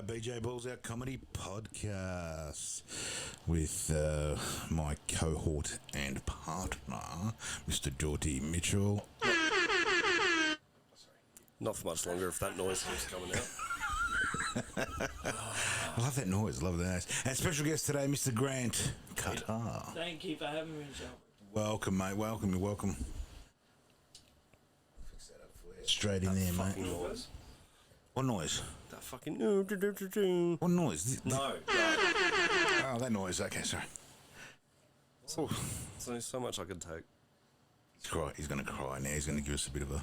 BJ Balls Out Comedy Podcast with my cohort and partner, Mr. Jordy Mitchell. Not for much longer if that noise keeps coming out. I love that noise, love that noise. And special guest today, Mr. Grant, Qatar. Thank you for having me, Joe. Welcome, mate. Welcome. You're welcome. Fix that up for you. Straight in there, mate. Noise. What noise? That fucking... What noise? No. Oh, that noise. Okay, sorry. There's only so much I could take. He's going to cry now. He's going to give us a bit of a...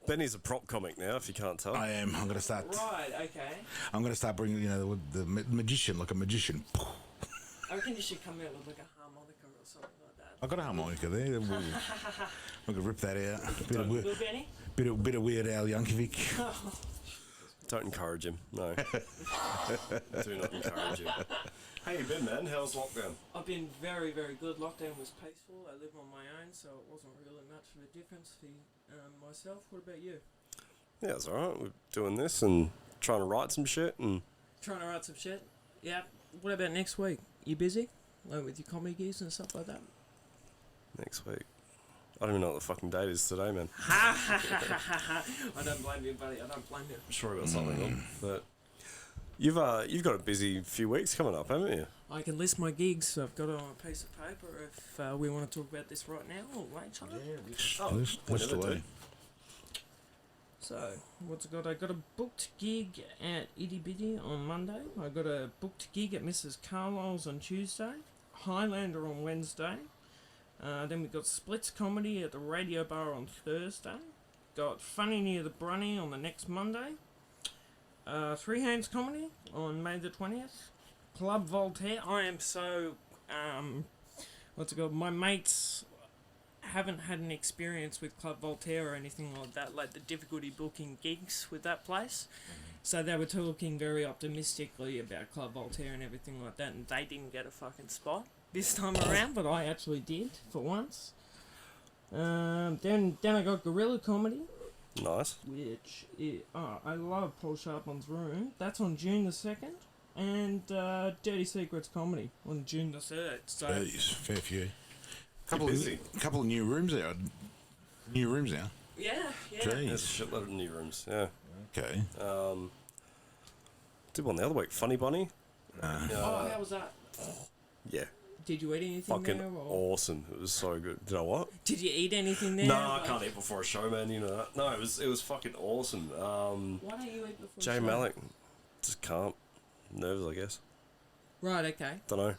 Benny's a prop comic now, if you can't tell. I am. I'm going to start... Right, okay. I'm going to start bringing, the magician, like a magician. I reckon you should come out with like a harmonica or something like that. I got a harmonica there. I'm going to rip that out. Will Benny? Bit of Weird Al Yankovic. Don't encourage him. No. Do not encourage him. How you been, man? How's lockdown? I've been very, very good. Lockdown was peaceful. I live on my own, so it wasn't really much of a difference for myself. What about you? Yeah, it's alright. We're doing this and trying to write some shit and... Trying to write some shit? Yeah. What about next week? You busy? Like with your comedy gigs and stuff like that? Next week? I don't even know what the fucking date is today, man. I don't blame you, buddy. I don't blame you. I'm sure we got something on. But you've got a busy few weeks coming up, haven't you? I can list my gigs. I've got it on a piece of paper if we want to talk about this right now or later. Yeah, list away. So, what's it got? I got a booked gig at Itty Bitty on Monday. I got a booked gig at Mrs. Carlisle's on Tuesday. Highlander on Wednesday. Then we got Splits Comedy at the Radio Bar on Thursday. Got Funny Near the Brunny on the next Monday. Three Hands Comedy on May the 20th. Club Voltaire. I am so... what's it called? My mates haven't had an experience with Club Voltaire or anything like that, like the difficulty booking gigs with that place. So they were talking very optimistically about Club Voltaire and everything like that, and they didn't get a fucking spot this time around, but I actually did for once. Then I got Gorilla Comedy. Nice. Which is, I love Paul Sharplin's Room. That's on June the 2nd. And Dirty Secrets Comedy on June the 3rd. So Fair few. Busy. Couple of new rooms there. New rooms now. yeah. Jeez. There's a shitload of new rooms, yeah. Okay. Did one the other week, Funny Bunny. How was that? Yeah. Did you eat anything Fucking there? Or? awesome. It was so good. Did I what? Did you eat anything there? No, I can't eat before a show, man. You know that. No, it was fucking awesome. Why don't you eat before Jay a show? Malik. Just can't. Nerves, I guess. Right, okay. Don't know.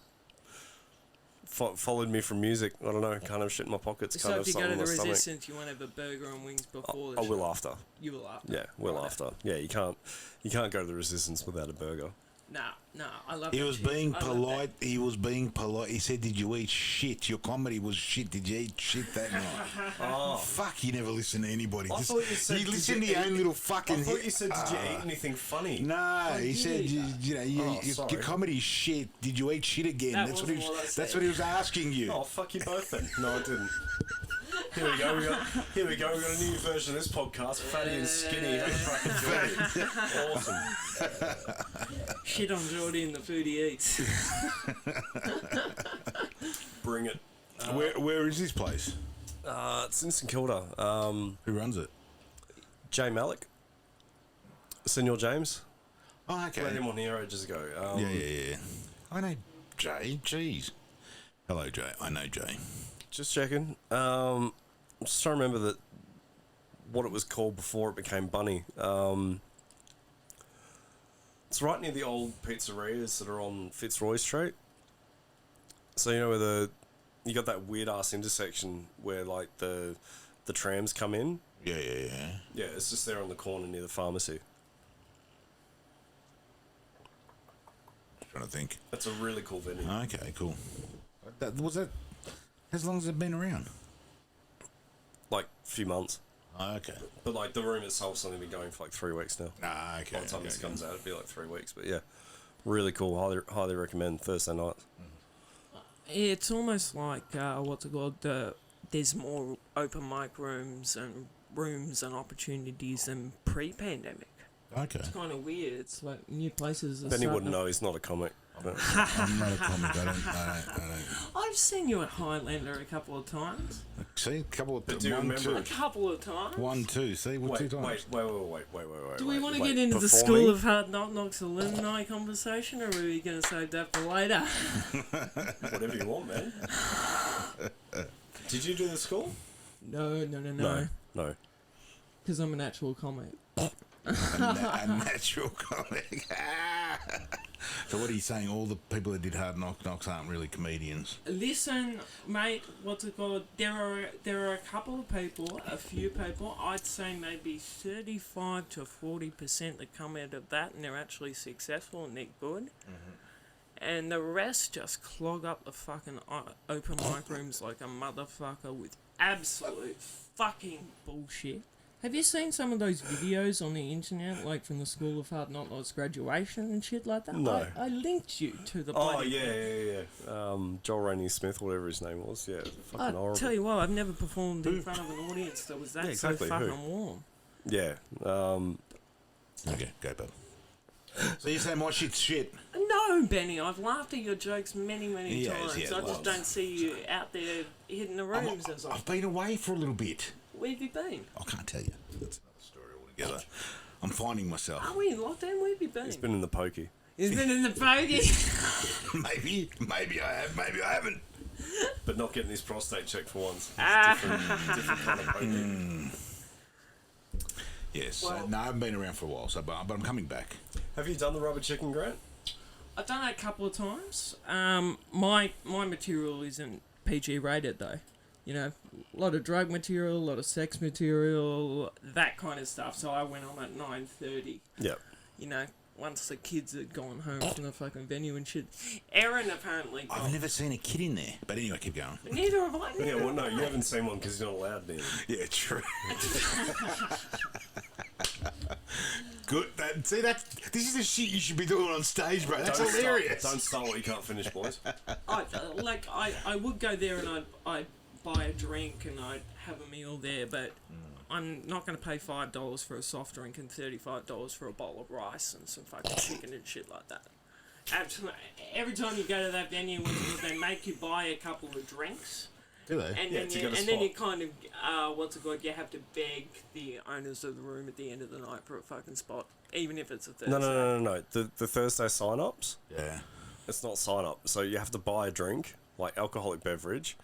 Followed me from music. I don't know. Can't have shit in my pockets. Can't So have if you go something to in the my stomach. Resistance, you want to have a burger and wings before the I show? will after. You will after? Yeah, will Right. after. Yeah, you can't go to the Resistance without a burger. Nah, I love He that was shit. being I love polite. He was being polite. He said, "Did you eat shit? Your comedy was shit. Did you eat shit that night?" Oh. Fuck! You never listen to anybody. I thought you said, you did listen you to your eat- own little fucking. I thought you said, did you eat anything funny? No, he said, Oh, sorry. your comedy's shit. Did you eat shit again? That That's what he wasn't what I was. said. That's what he was asking you. Oh, fuck you both then. No, I didn't. Here we go. We got a new version of this podcast. Fatty and skinny. Fucking awesome. Shit on Jordy and the food he eats. Bring it. Where is this place? It's in St Kilda. Who runs it? Jay Malik. Senor James. Oh, okay. Played him on here ages ago. Yeah. I know Jay. Jeez. Hello, Jay. I know Jay. Just checking. I'm just trying to remember what it was called before it became Bunny. It's right near the old pizzerias that are on Fitzroy Street. So you know where you got that weird ass intersection where like the trams come in. Yeah. Yeah, it's just there on the corner near the pharmacy. trying to think. That's a really cool venue. Okay, cool. Was that? As long as it's been around? Like a few months. Okay. But like the room itself's only been going for like 3 weeks now. Okay. By the time this comes out, it'll be like 3 weeks. But yeah, really cool. Highly recommend Thursday night. It's almost like what's it called? There's more open mic rooms and opportunities than pre-pandemic. Okay. It's kind of weird. It's like new places. Benny wouldn't know. He's not a comic. But I'm not a comic. I don't. I've seen you at Highlander a couple of times. See, a couple of. But do you remember? A couple of times. 1, 2. See, what 2 times? Wait. Do we want to get into the Performing? School of Hard Knocks alumni conversation, or are we going to save that for later? Whatever you want, man. Did you do the school? No. No. Because I'm an actual comic. A natural comic. So what are you saying? All the people that did Hard Knocks aren't really comedians? Listen, mate, what's it called? There are a couple of people, a few people, I'd say maybe 35 to 40% that come out of that and they're actually successful and they're good. And the rest just clog up the fucking open mic rooms like a motherfucker with absolute fucking bullshit. Have you seen some of those videos on the internet, like from the School of Hard Knocks graduation and shit like that? No. I linked you to the Oh, bloody yeah. Joel Rainey Smith, whatever his name was. Yeah, fucking I horrible. tell you what, I've never performed in front of an audience that was that exactly, so who? fucking warm. Yeah. Okay, go, bub. So you're saying my shit's shit? No, Benny, I've laughed at your jokes many Yes, times. yeah, I just well. don't see you out there hitting the rooms as I've been away for a little bit. Where have you been? I can't tell you. That's another story altogether. I'm finding myself. Are we in lockdown? Where have you been? He's been in the pokey. He's been in the bogey. Maybe I have, maybe I haven't. But not getting his prostate checked for once. It's Ah. different kind of pokey. Yes. Well- No, I haven't been around for a while, but I'm coming back. Have you done the rubber chicken, Grant? I've done that a couple of times. My material isn't PG rated though. You know, a lot of drug material, a lot of sex material, that kind of stuff. So I went on at 9:30. Yep. You know, once the kids had gone home from the fucking venue and shit. Aaron apparently got... I've never seen a kid in there. But anyway, keep going. Neither have I. Yeah, well, no, you haven't seen one because you're not allowed to. Yeah, true. Good. This is the shit you should be doing on stage, bro. That's hilarious. Don't start what you can't finish, boys. I would go there and I'd buy a drink and I'd have a meal there, but I'm not going to pay $5 for a soft drink and $35 for a bowl of rice and some fucking chicken and shit like that. Absolutely. Every time you go to that venue, they make you buy a couple of drinks. Do they? And Yeah, then to you, get a and then you spot. kind of, you have to beg the owners of the room at the end of the night for a fucking spot, even if it's a Thursday. No. The Thursday sign-ups, Yeah. it's not sign-up. So you have to buy a drink, like alcoholic beverage.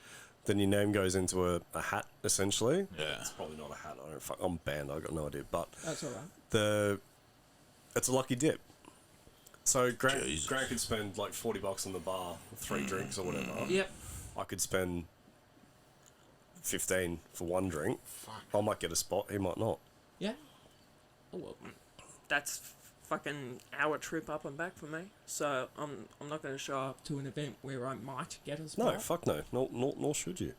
Then your name goes into a hat, essentially. Yeah. It's probably not a hat. I'm banned. I've got no idea. But That's alright. it's a lucky dip. So Jesus. Grant could spend like $40 on the bar, 3 drinks or whatever. Yep. I could spend 15 for 1 drink. I might get a spot. He might not. Yeah. Well, that's fucking hour trip up and back for me. So I'm not going to show up to an event where I might get a spot. No, fuck no. Nor should you.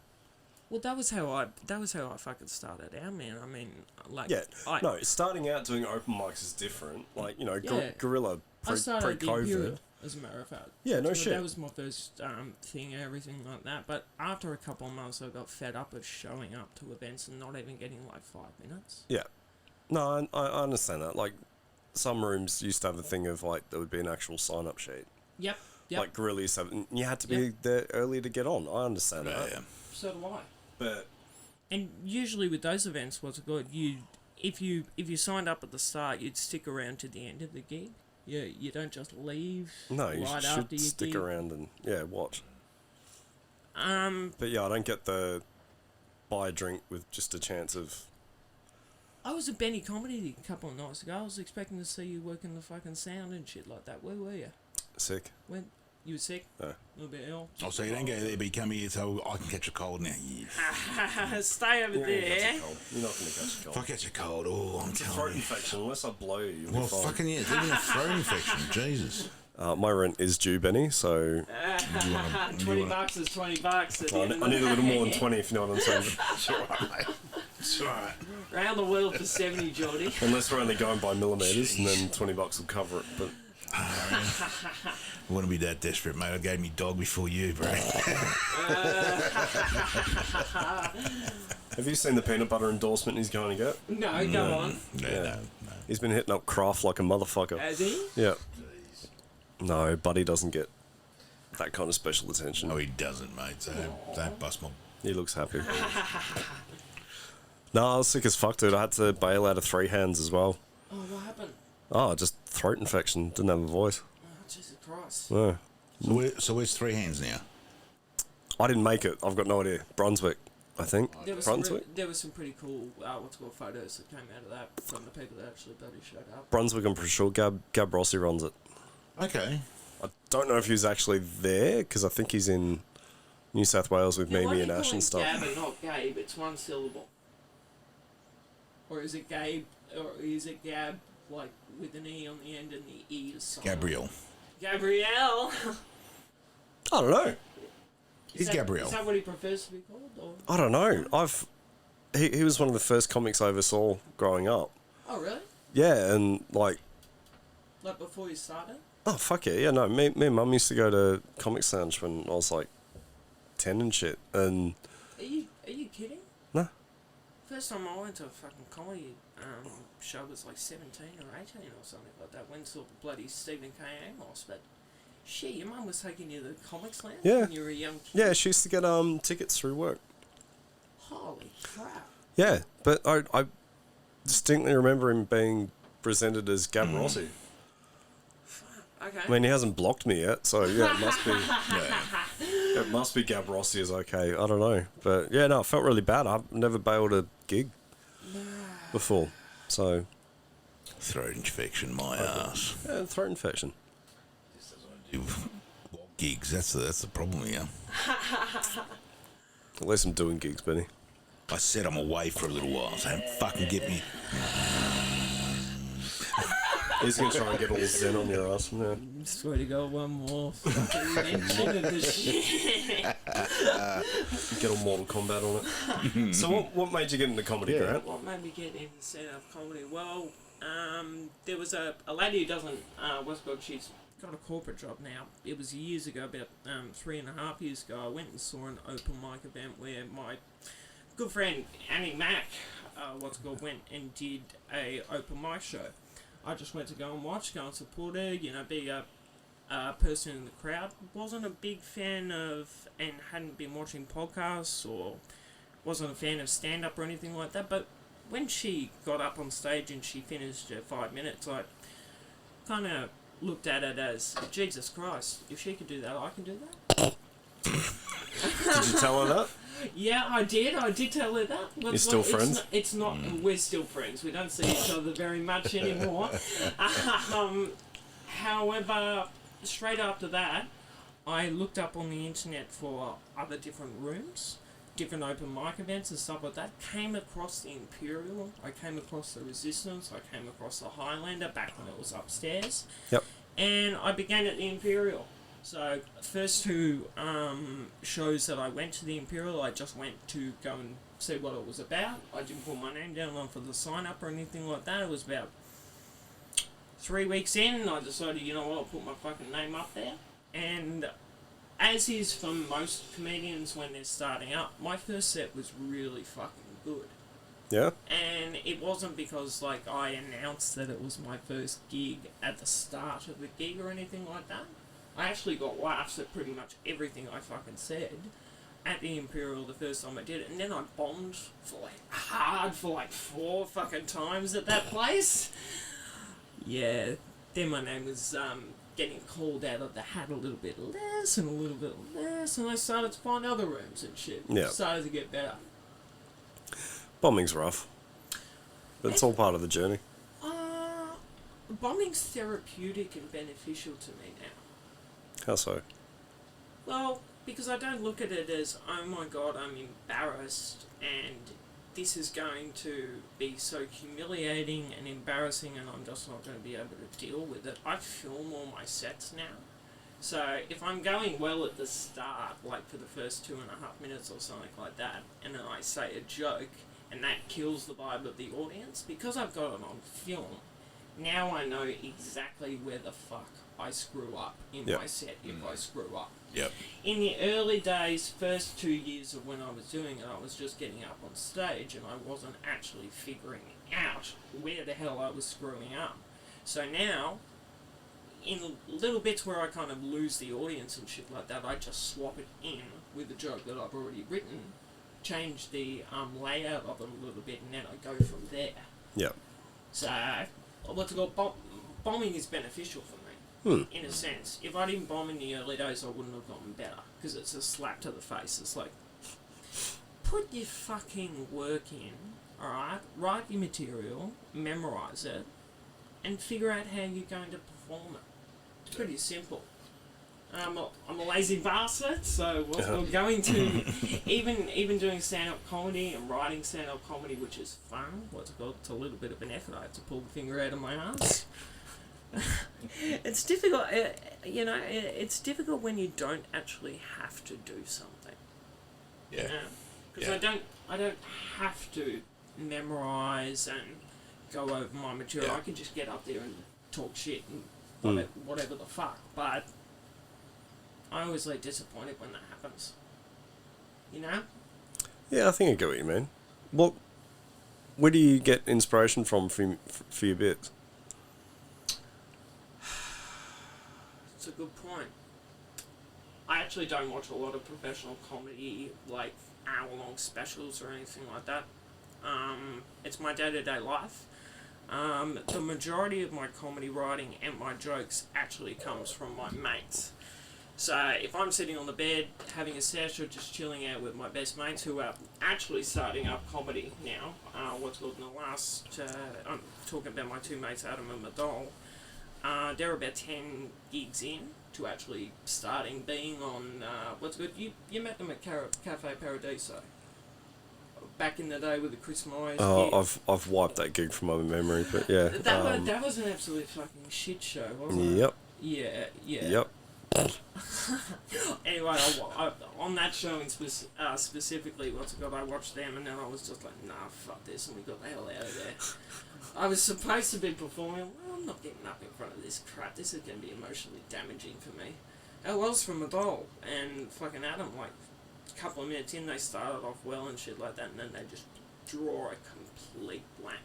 Well, that was how I fucking started out, man. I mean, like, Yeah. No, starting out doing open mics is different. Like, you know, Yeah. Gorilla I started at the Imperial, pre-COVID. as a matter of fact. Yeah, no So shit. That was my first thing and everything like that. But after a couple of months, I got fed up of showing up to events and not even getting like 5 minutes. Yeah. No, I understand that. Like, some rooms used to have a thing of, like, there would be an actual sign-up sheet. Yep. Like, Gorilla used to have... You had to be Yep. there early to get on. I understand that. Yeah. So do I. But... And usually with those events, what's good? If you signed up at the start, you'd stick around to the end of the gig. You don't just leave. No, you right should after your stick gig. around and, watch. But yeah, I don't get the buy a drink with just a chance of... I was at Benny Comedy a couple of nights ago. I was expecting to see you working the fucking sound and shit like that. Where were you? Sick. When you were sick? No. A little bit ill? Oh, so you don't go there, but you come here so I can catch a cold now. Yeah. Stay over You're not gonna there. catch a cold. You're not going to catch a cold. If I catch a cold, I'm It's a telling throat you. infection. Unless I blow you, you'll Well, be fine. fucking yeah, it's even a throat infection. Jesus. My rent is due, Benny, so $20 is $20. I need a little more than 20, if you know what I'm saying. It's all right, mate. It's all right. Round the world for 70, Jordy. Unless we're only going by millimetres, and then $20 will cover it. But I wouldn't be that desperate, mate. I gave me dog before you, bro. have you seen the peanut butter endorsement he's going to get? No, go on. No. He's been hitting up Kraft like a motherfucker. Has he? Yeah. No, Buddy doesn't get that kind of special attention. No, he doesn't, mate. So don't bust my... He looks happy. No, I was sick as fuck, dude. I had to bail out of 3 hands as well. Oh, what happened? Oh, just throat infection. Didn't have a voice. Oh, Jesus Christ. No. So where's 3 hands now? I didn't make it. I've got no idea. Brunswick, I think. There was some pretty cool photos that came out of that from the people that actually bloody showed up. Brunswick, I'm pretty sure. Gab Rossi runs it. Okay. I don't know if he was actually there, because I think he's in New South Wales with Mimi and Ash and stuff. Gab and not Gabe, it's one syllable. Or is it Gabe, or is it Gab, like, with an E on the end and the E is silent? Gabriel. Gabrielle! I don't know. He's Gabriel. Is that what he prefers to be called? Or? I don't know. He was one of the first comics I ever saw growing up. Oh, really? Yeah, and like before you started? Oh, fuck yeah. Yeah, no, me and Mum used to go to Comics Lounge when I was like 10 and shit. And Are you kidding? no. First time I went to a fucking comedy show was like 17 or 18 or something like that. When saw bloody Stephen K. Amos. But shit, your mum was taking you to the Comics Lounge when you were a young kid? Yeah, she used to get tickets through work. Holy crap. Yeah, but I distinctly remember him being presented as Gab Rossi. Okay. I mean, he hasn't blocked me yet, so yeah, it must be. It must be Gab Rossi is okay. I don't know, but yeah, no, I felt really bad. I've never bailed a gig before, so Throat infection, my ass. yeah, throat infection. Do gigs. That's the problem here. At least I'm doing gigs, Benny. I said I'm away for a little while, so don't fucking get me. He's gonna try and get all zen on your ass. Yeah. Swear to God, one more fucking mention of this shit. Get all Mortal Kombat on it. So what made you get into comedy, Grant? What made me get into stand-up comedy? Well, there was a lady who doesn't, she's got a corporate job now. It was years ago, about 3.5 years ago. I went and saw an open mic event where my good friend Annie Mack, went and did a open mic show. I just went to go and watch, go and support her, be a person in the crowd. Wasn't a big fan of, and hadn't been watching podcasts, or wasn't a fan of stand-up or anything like that, but when she got up on stage and she finished her 5 minutes, I kind of looked at it as, Jesus Christ, if she could do that, I can do that. Did you tell her that? Yeah, I did tell her that. You're still friends? It's not we're still friends. We don't see each other very much anymore. However, straight after that, I looked up on the internet for other different rooms, different open mic events and stuff like that. Came across the Imperial, I came across the Resistance, I came across the Highlander back when it was upstairs. Yep. And I began at the Imperial. So, first 2 shows that I went to the Imperial, I just went to go and see what it was about. I didn't put my name down for the sign-up or anything like that. It was about 3 weeks in, I decided, you know what, I'll put my fucking name up there. And as is for most comedians when they're starting up, my first set was really fucking good. Yeah? And it wasn't because, like, I announced that it was my first gig at the start of the gig or anything like that. I actually got laughs at pretty much everything I fucking said at the Imperial the first time I did it, and then I bombed hard for 4 fucking times at that place. Yeah, then my name was getting called out of the hat a little bit less and a little bit less, and I started to find other rooms and shit. Yeah. It started to get better. Bombing's rough. But it's all part of the journey. Bombing's therapeutic and beneficial to me now. How so? Well, because I don't look at it as, oh my god, I'm embarrassed and this is going to be so humiliating and embarrassing, and I'm just not going to be able to deal with it. I film all my sets now. So if I'm going well at the start, like for the first 2.5 minutes or something like that, and then I say a joke, and that kills the vibe of the audience, because I've got it on film, now I know exactly where the fuck I screw up in my set if I screw up. Yep. In the early days, first 2 years of when I was doing it, I was just getting up on stage and I wasn't actually figuring out where the hell I was screwing up. So now, in little bits where I kind of lose the audience and shit like that, I just swap it in with a joke that I've already written, change the layout of it a little bit, and then I go from there. Yep. So, what's it called? Bombing is beneficial for me. In a sense. If I didn't bomb in the early days, I wouldn't have gotten better. Because it's a slap to the face. It's like, put your fucking work in, alright? Write your material, memorise it, and figure out how you're going to perform it. It's pretty simple. I'm a lazy bastard, so we're going to even doing stand-up comedy and writing stand-up comedy, which is fun. What's it called? It's a little bit of an effort. I have to pull the finger out of my ass. It's difficult, it's difficult when you don't actually have to do something. Yeah. Because I don't have to memorise and go over my material. I can just get up there and talk shit and whatever the fuck. But I always get disappointed when that happens. You know? Yeah, I think I get what you mean. Where do you get inspiration from for your bits? It's a good point. I actually don't watch a lot of professional comedy, like hour-long specials or anything like that. It's my day-to-day life. The majority of my comedy writing and my jokes actually comes from my mates. So if I'm sitting on the bed having a sesh or just chilling out with my best mates who are actually starting up comedy now, what's called in the last, I'm talking about my two mates, Adam and Madol. They're about 10 gigs in to actually starting being on, what's good, you met them at Cafe Paradiso back in the day with the Chris Myers gig. I've wiped that gig from my memory, but yeah. That was an absolute fucking shit show, wasn't it? Yep. Yeah. Yep. Anyway, I, on that show specifically, what's it called, I watched them and then I was just like, nah, fuck this, and we got the hell out of there. I was supposed to be performing, well, I'm not getting up in front of this crap, this is going to be emotionally damaging for me. It was from Adol and fucking Adam, like, a couple of minutes in, they started off well and shit like that, and then they just draw a complete blank.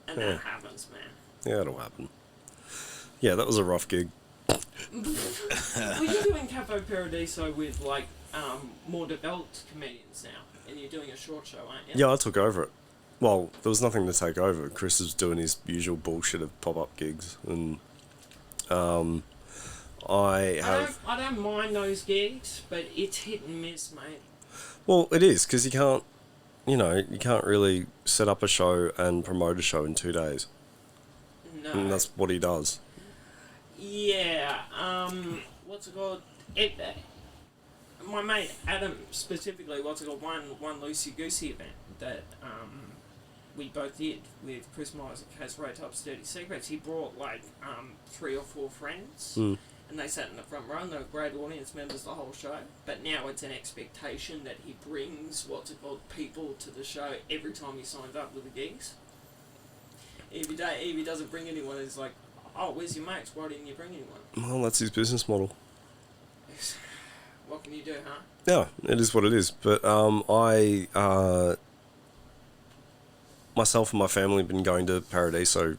And that happens, man. Yeah, it'll happen. Yeah, that was a rough gig. Well, you're doing Capo Paradiso with, like, more developed comedians now, and you're doing a short show, aren't you? Yeah, I took over it. Well, there was nothing to take over. Chris was doing his usual bullshit of pop-up gigs, and I don't mind those gigs, but it's hit and miss, mate. Well, it is, because you can't really set up a show and promote a show in 2 days. No. And that's what he does. Yeah, what's it called? My mate Adam specifically, what's it called? One Loosey Goosey event that we both did with Chris Myers at Case Ray Top's Dirty Secrets. He brought like 3 or 4 friends, and they sat in the front row, and they were great audience members the whole show. But now it's an expectation that he brings people to the show every time he signs up with the gigs. If he doesn't bring anyone, it's like, oh, where's your mates? Why didn't you bring anyone? Well, that's his business model. What can you do, huh? Yeah, it is what it is. But myself and my family have been going to Paradiso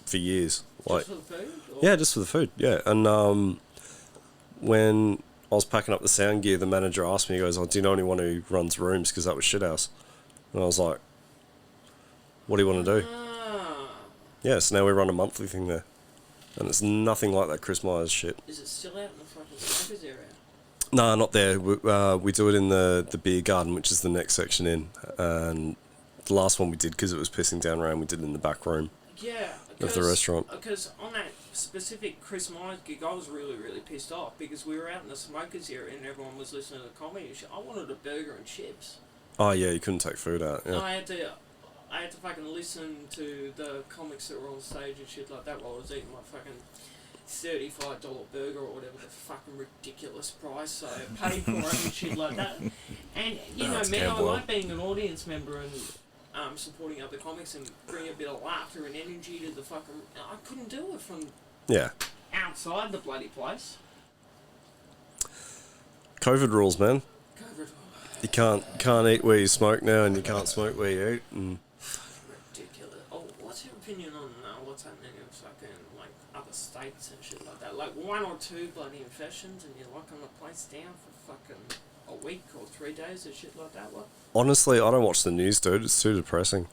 for years. Just for the food? Or? Yeah, just for the food, yeah. And when I was packing up the sound gear, the manager asked me, he goes, oh, do you know anyone who runs rooms? Because that was shithouse. And I was like, what do you want to do? Yeah, so now we run a monthly thing there. And it's nothing like that Chris Myers shit. Is it still out in the fucking smokers area? No, not there. We do it in the beer garden, which is the next section in. And the last one we did, because it was pissing down rain, we did it in the back room of the restaurant. Because on that specific Chris Myers gig, I was really, really pissed off because we were out in the smokers area and everyone was listening to the comedy shit. I wanted a burger and chips. Oh yeah, you couldn't take food out. Yeah. I had to fucking listen to the comics that were on stage and shit like that while I was eating my fucking $35 burger or whatever the fucking ridiculous price so I paid for it and shit like that. And you know, man, I like being an audience member and supporting other comics and bring a bit of laughter and energy to the fucking. I couldn't do it from outside the bloody place. COVID rules, man. COVID. You can't eat where you smoke now, and you can't smoke where you eat. And ridiculous. Oh, what's your opinion on what's happening in fucking like other states and shit like that? Like 1 or 2 bloody infections, and you're locking the place down for fucking a week or 3 days and shit like that. What? Honestly, I don't watch the news, dude. It's too depressing.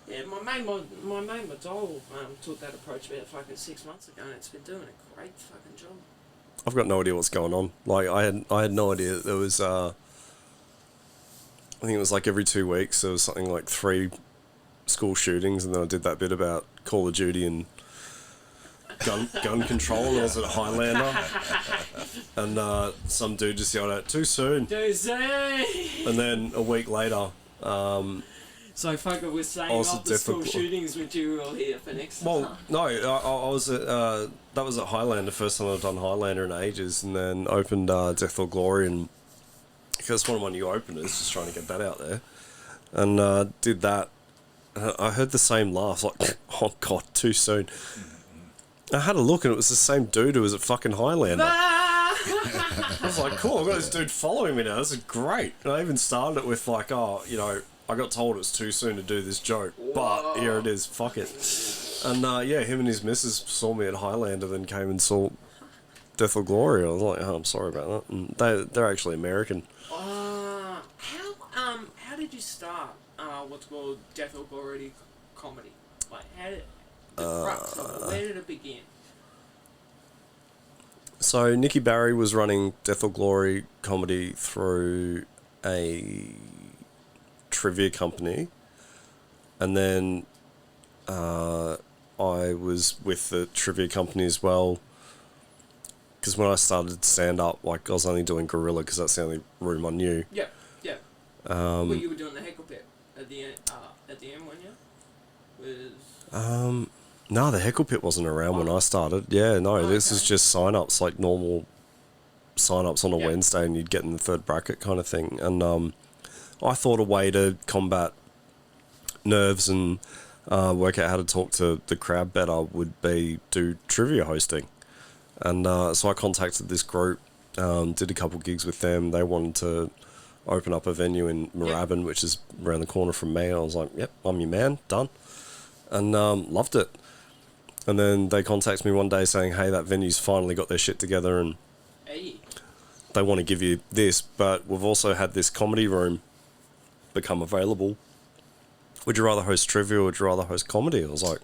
Yeah, my mate Madol took that approach about fucking 6 months ago, and it's been doing a great fucking job. I've got no idea what's going on. Like I had no idea that there was. I think it was like every 2 weeks there was something like 3 school shootings, and then I did that bit about Call of Duty and gun control, and I was at a Highlander, and some dude just yelled out, "Too soon!" Too soon! And then a week later, so fucker was saying off the school shootings material here for next time. Well, no, I was at that was at Highlander, first time I've done Highlander in ages, and then opened Death or Glory, and because one of my new openers, just trying to get that out there, and did that. I heard the same laughs, like, oh god, too soon. I had a look, and it was the same dude who was at fucking Highlander. I was like, cool, I've got this dude following me now, this is great. And I even started it with like, oh, you know, I got told it's too soon to do this joke, but here it is, fuck it. And yeah, him and his missus saw me at Highlander, then came and saw Death or Glory. I was like, oh, I'm sorry about that. And they're actually American. How did you start what's called Death or Glory comedy? Like, how did the crux of it, where did it begin? So Nicky Barry was running Death or Glory comedy through a trivia company, and then I was with the trivia company as well, because when I started stand up, like I was only doing Gorilla because that's the only room I knew. Yeah. Well, you were doing the heckle pit at the end, weren't you? No, the heckle pit wasn't around when I started. Yeah, no, this is just sign-ups, like normal sign-ups on a Wednesday, and you'd get in the third bracket kind of thing. And I thought a way to combat nerves and work out how to talk to the crowd better would be do trivia hosting. And so I contacted this group, did a couple gigs with them. They wanted to open up a venue in Moorabbin, which is around the corner from me. I was like, yep, I'm your man, done. And loved it. And then they contacted me one day saying, hey, that venue's finally got their shit together and they want to give you this, but we've also had this comedy room become available. Would you rather host trivia or would you rather host comedy? I was like,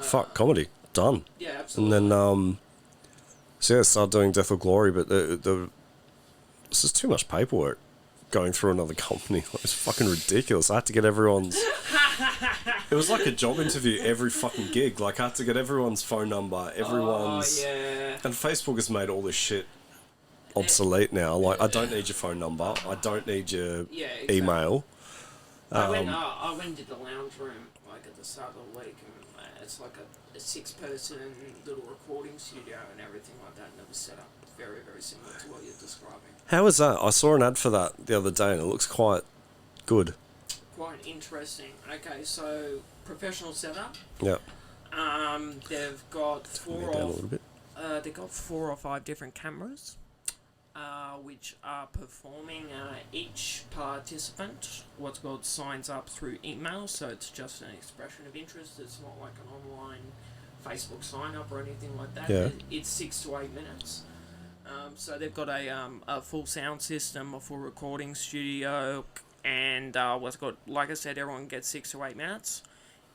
fuck, comedy, done. Yeah, absolutely. And then, so yeah, I started doing Death or Glory, but this is too much paperwork going through another company. It was fucking ridiculous. I had to get everyone's... It was like a job interview every fucking gig. Like, I had to get everyone's phone number, everyone's... Oh, yeah. And Facebook has made all this shit obsolete now. Like, I don't need your phone number. I don't need your email. I went and did the lounge room, like, at the start of the week, and it's like a 6-person little recording studio and everything like that, and it was set up very, very similar to what you're describing. How is that? I saw an ad for that the other day, and it looks quite good. Quite interesting. Okay, so professional setup. Yeah. They've got they've got 4 or 5 different cameras, which are performing. Each participant, what's called, signs up through email, so it's just an expression of interest. It's not like an online Facebook sign up or anything like that. Yeah. It's 6 to 8 minutes. So they've got a full sound system, a full recording studio, and what's got, like I said, everyone gets 6 to 8 minutes.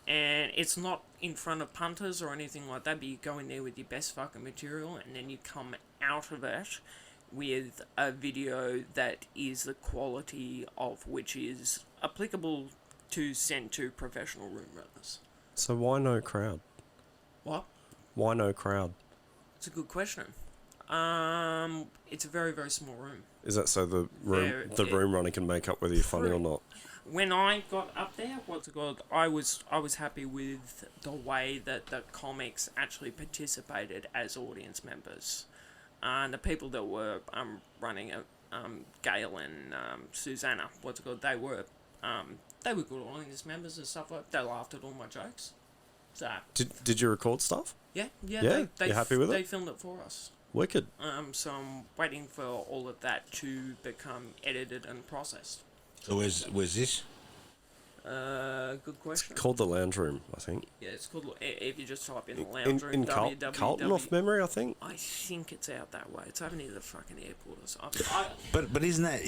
And it's not in front of punters or anything like that, but you go in there with your best fucking material, and then you come out of it with a video that is the quality of which is applicable to send to professional room runners. So why no crowd? What? Why no crowd? It's a good question. It's a very, very small room. Is that so the room There- room runner can make up whether you're funny or not? When I got up there, what's it called? I was happy with the way that the comics actually participated as audience members. The people that were running it, Gail and Susanna, what's it called? They were good audience members and stuff like that. They laughed at all my jokes. So Did you record stuff? yeah. Yeah? They You happy with it? They filmed it for us. Wicked. So I'm waiting for all of that to become edited and processed. So where's this? Good question. Called the lounge room, I think. Yeah, it's called. If you just type in the lounge room, In Carlton, off memory, I think. I think it's out that way. It's over near the fucking airport or something. But isn't that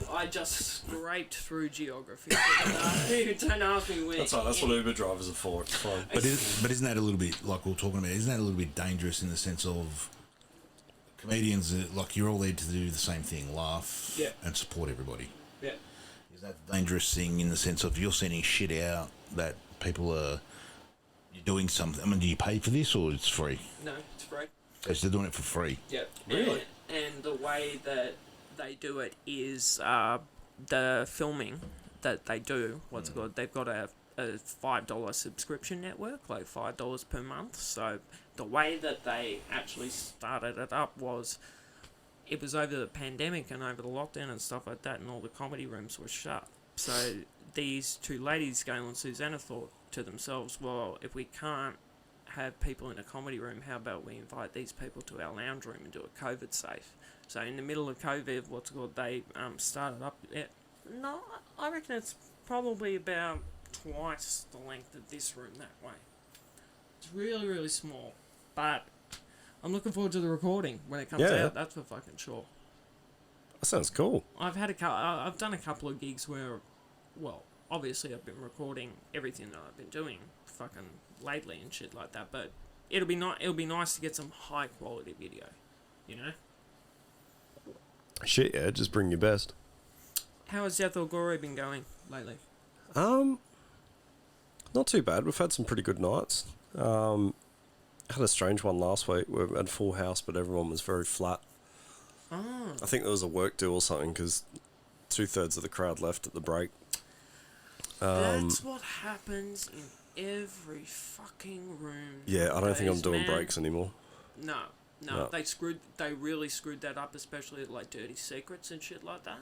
I just scraped through geography. Don't ask me where. That's right. That's what Uber drivers are for. It's fine. But isn't that a little bit like we were talking about? Isn't that a little bit dangerous in the sense of comedians? Like you're all there to do the same thing, laugh, Yeah. and support everybody. Yeah. Is that a dangerous thing in the sense of you're sending shit out that people are you're doing something? I mean, do you pay for this or it's free? No, it's free. Because they're doing it for free. Yeah. Really? And the way that they do it is the filming that they do. What's it called? They've got a $5 subscription network, like $5 per month. So the way that they actually started it up was, it was over the pandemic and over the lockdown and stuff like that, and all the comedy rooms were shut. So these two ladies, Gail and Susanna, thought to themselves, well, if we can't have people in a comedy room, how about we invite these people to our lounge room and do it COVID safe? So in the middle of COVID, what's it called, they started up it. No, I reckon it's probably about twice the length of this room that way. It's really, really small, but I'm looking forward to the recording when it comes out. That's for fucking sure. That sounds cool. I've done a couple of gigs where, well, obviously I've been recording everything that I've been doing fucking lately and shit like that. But it'll be nice to get some high quality video, you know. Shit, yeah. Just bring your best. How has Death or Glory been going lately? Not too bad. We've had some pretty good nights. Had a strange one last week. We had full house, but everyone was very flat. Oh. I think there was a work do or something because 2/3 of the crowd left at the break. That's what happens in every fucking room. Yeah, I don't think I'm nowadays, doing man. breaks anymore. No. No. They really screwed that up, especially at like Dirty Secrets and shit like that.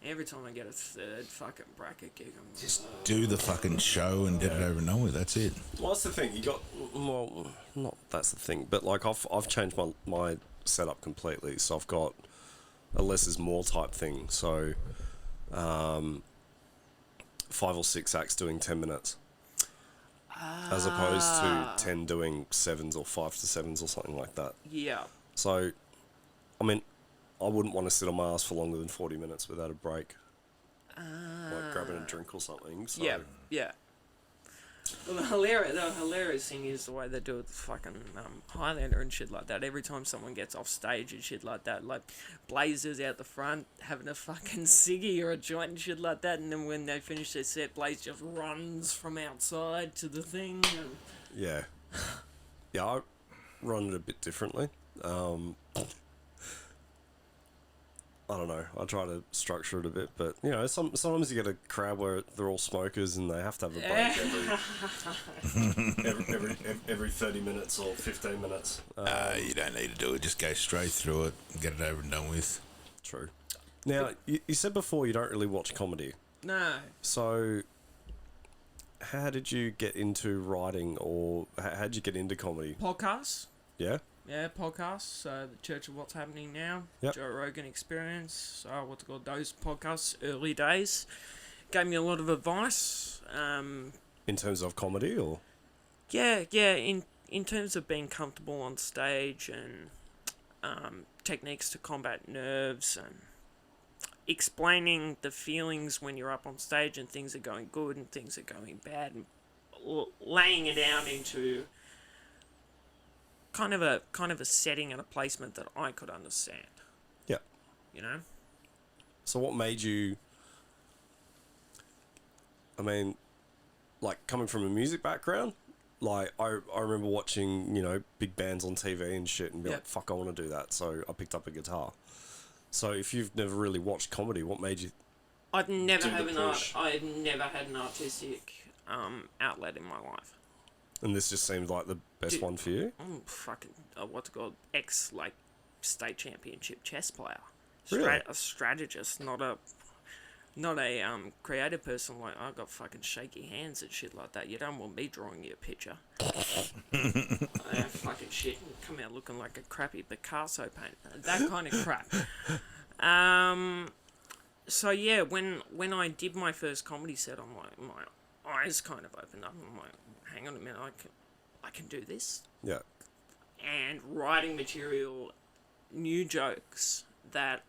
Every time I get a third fucking bracket gig, I'm like, Just do the fucking show and get it over and done with. That's it. Well, that's the thing. You got not that's the thing, but like I've changed my setup completely. So I've got a less is more type thing. So, 5 or 6 acts doing 10 minutes, as opposed to 10 doing 7s or 5 to 7s or something like that. yeah. So, I mean, I wouldn't want to sit on my ass for longer than 40 minutes without a break, like grabbing a drink or something. So. Yeah. Well, the hilarious thing is the way they do it with fucking Highlander and shit like that. Every time someone gets off stage and shit like that, like Blazer's out the front having a fucking ciggy or a joint and shit like that, and then when they finish their set, Blaze just runs from outside to the thing. And Yeah. Yeah, I run it a bit differently. I don't know. I try to structure it a bit, but you know, sometimes you get a crowd where they're all smokers and they have to have a break every 30 minutes or 15 minutes. You don't need to do it. Just go straight through it and get it over and done with. True. Now, you said before you don't really watch comedy. no. So, how did you get into writing, or how did you get into comedy? Podcasts. Yeah? Yeah, podcasts. The Church of What's Happening Now. Yep. Joe Rogan Experience. What's it called? Those podcasts, early days. Gave me a lot of advice. In terms of comedy, or? Yeah. In terms of being comfortable on stage and techniques to combat nerves and explaining the feelings when you're up on stage and things are going good and things are going bad, and laying it out into kind of a setting and a placement that I could understand. Yeah. You know? So what made you, I mean, like coming from a music background, like I remember watching, you know, big bands on TV and shit and be like, fuck, I want to do that. So I picked up a guitar. So if you've never really watched comedy, what made you I've never do had the push? I've never had an artistic outlet in my life. And this just seemed like the best one for you? I'm fucking what's it called, ex like state championship chess player, Really? a strategist, not a creative person. Like, I've got fucking shaky hands and shit like that. You don't want me drawing you a picture. Fucking shit, and come out looking like a crappy Picasso painter. That kind of crap. So yeah, when I did my first comedy set, I'm like, my eyes kind of opened up. I'm like, hang on a minute, I can do this. Yeah. And writing material, new jokes that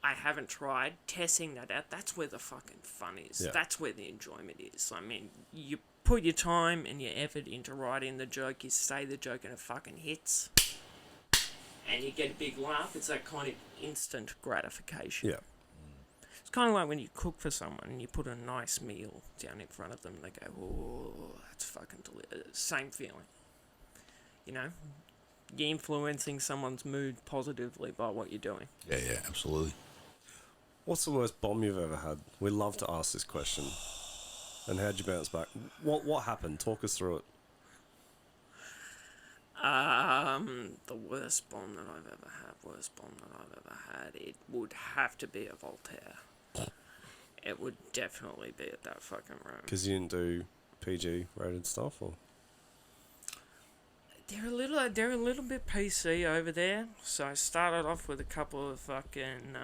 I haven't tried, testing that out, that's where the fucking fun is. Yeah. That's where the enjoyment is. I mean, you put your time and your effort into writing the joke, you say the joke and it fucking hits, and you get a big laugh. It's that kind of instant gratification. Yeah. It's kind of like when you cook for someone and you put a nice meal down in front of them and they go, oh, that's fucking delicious. Same feeling. You know? You're influencing someone's mood positively by what you're doing. Yeah, absolutely. What's the worst bomb you've ever had? We love to ask this question. And how'd you bounce back? What happened? Talk us through it. The worst bomb that I've ever had, it would have to be a Voltaire. It would definitely be at that fucking room. Because you didn't do PG rated stuff, or? They're a little bit PC over there. So I started off with a couple of fucking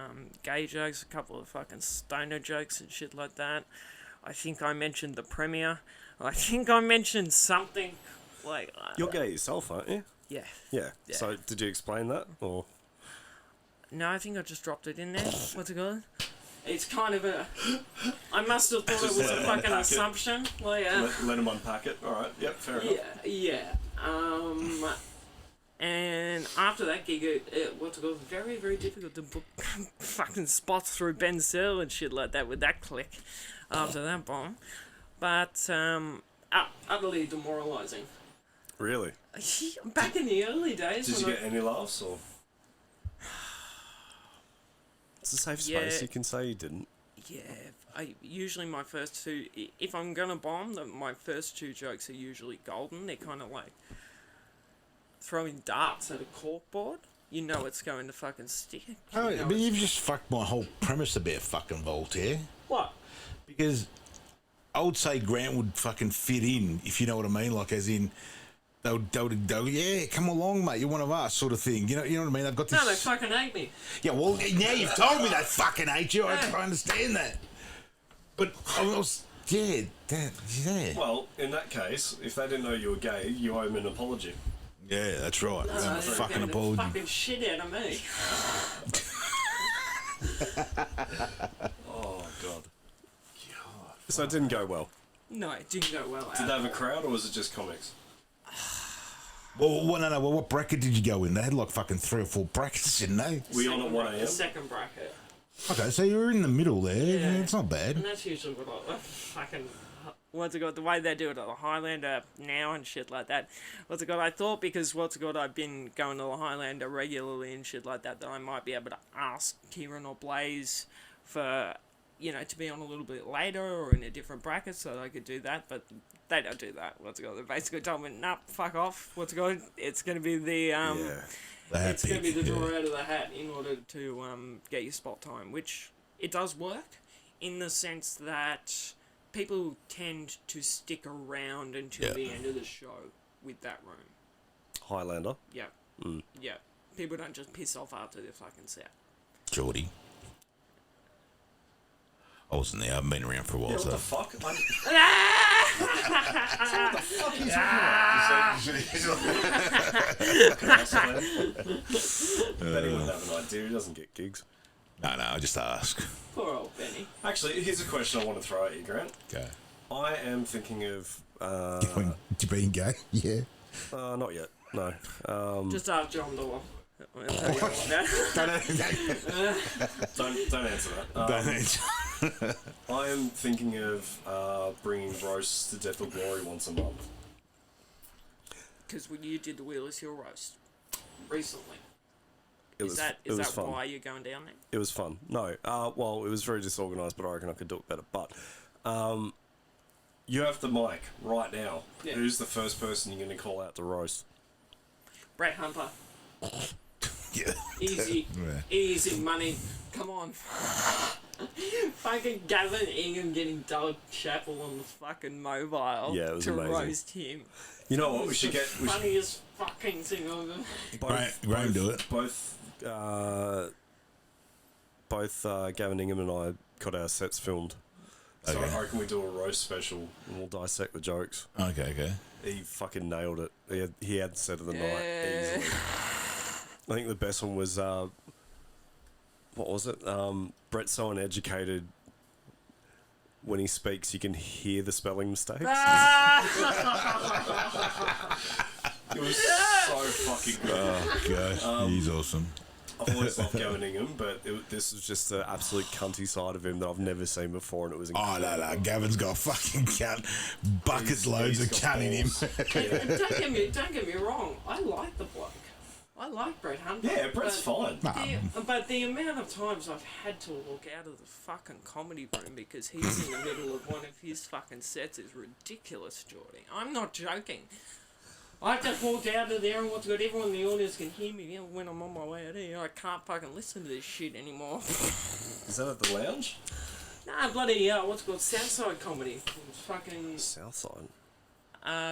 gay jokes, a couple of fucking stoner jokes and shit like that. I think I mentioned the Premier. I think I mentioned something like... You're gay yourself, aren't you? Yeah. Yeah. Yeah. So did you explain that, or? No, I think I just dropped it in there. What's it called? It's kind of a... I must have thought it was a fucking assumption. Like, Let him unpack it. All right. Yep. Fair enough. Yeah. And after that gig, it was very, very difficult to book fucking spots through Ben Cell and shit like that with that click after that bomb. But utterly demoralising. Really? Back in the early days. Did you get any laughs, or? It's a safe space. Yeah. You can say you didn't. Yeah, usually my first two, if I'm gonna bomb, my first two jokes are usually golden. They're kind of like throwing darts at a corkboard. You know it's going to fucking stick. Oh, but you've just fucked my whole premise about fucking Voltaire. What? Because I would say Grant would fucking fit in, if you know what I mean. Like, as in, they would go, yeah, come along, mate, you're one of us, sort of thing. You know what I mean? They've got this... No, they fucking hate me. Yeah, well, now you've told me they fucking hate you. I understand that. But I was... Yeah. Well, in that case, if they didn't know you were gay, you owe them an apology. Yeah, that's right. They're Fucking getting the apology. fucking shit out of me. Oh, God. So it didn't go well. No, it didn't go well. Did they have a crowd, or was it just comics? Well, no. Well, what bracket did you go in? They had like fucking 3 or 4 brackets, didn't they? Were you on at 1 The a.m.? second bracket. Okay, so you were in the middle there. Yeah. It's not bad. And that's usually what I fucking... What's it called? The way they do it at the Highlander now and shit like that. What's it called? I thought because I've been going to the Highlander regularly and shit like that I might be able to ask Kieran or Blaze for, to be on a little bit later or in a different bracket so that I could do that, but they don't do that. What's it called? They basically told me, nah, fuck off. What's it called? It's going to be the, it's going to be the draw out of the hat in order to get your spot time, which it does work in the sense that people tend to stick around until the end of the show with that room. Highlander? Yeah. Yeah. People don't just piss off after their fucking set. Jordy. I wasn't there. I've been around for a while. Yeah, so. what the fuck? What the fuck is Benny wouldn't have an idea. He doesn't get gigs. No, I just ask. Poor old Benny. Actually, here's a question I want to throw at you, Grant. Okay. I am thinking of... You being gay? Yeah. Not yet, no. Just ask John Doyle. Don't answer that. Don't answer. I am thinking of bringing roasts to Death or Glory once a month. Because when you did the Wheelers Hill roast recently, It is that fun. why you're going down there? It was fun. No, well, it was very disorganised, but I reckon I could do it better. But you have the mic right now. Yeah. Who's the first person you're going to call out to roast? Brett Hunter. Yeah. Easy. Yeah. Easy money. Come on. Fucking Gavin Ingham getting Doug Chappell on the fucking mobile Yeah, it was to amazing. roast him. You know what we should get? We should, Funniest fucking thing ever. Graham do it. Both Gavin Ingham and I got our sets filmed. So Okay. I reckon we do a roast special and we'll dissect the jokes. Okay. He fucking nailed it. He had the set of the night easily. I think the best one was what was it? Brett's so uneducated. When he speaks, you can hear the spelling mistakes. It was so fucking good. Oh god, he's awesome. I've always loved Gavin Ingham, but this was just the absolute cunty side of him that I've never seen before, and it was Oh incredible. no, Gavin's got fucking buckets loads of got cunt in him. balls. Don't get me wrong. I like the bloke. I like Brett Hunter. Yeah, Brett's fine. But the amount of times I've had to walk out of the fucking comedy room because he's in the middle of one of his fucking sets is ridiculous, Jordy. I'm not joking. I just walked out of there and what's good, everyone in the audience can hear me when I'm on my way out here. I can't fucking listen to this shit anymore. Is that at the lounge? Nah, bloody, what's it called, Southside Comedy. It's fucking... Southside.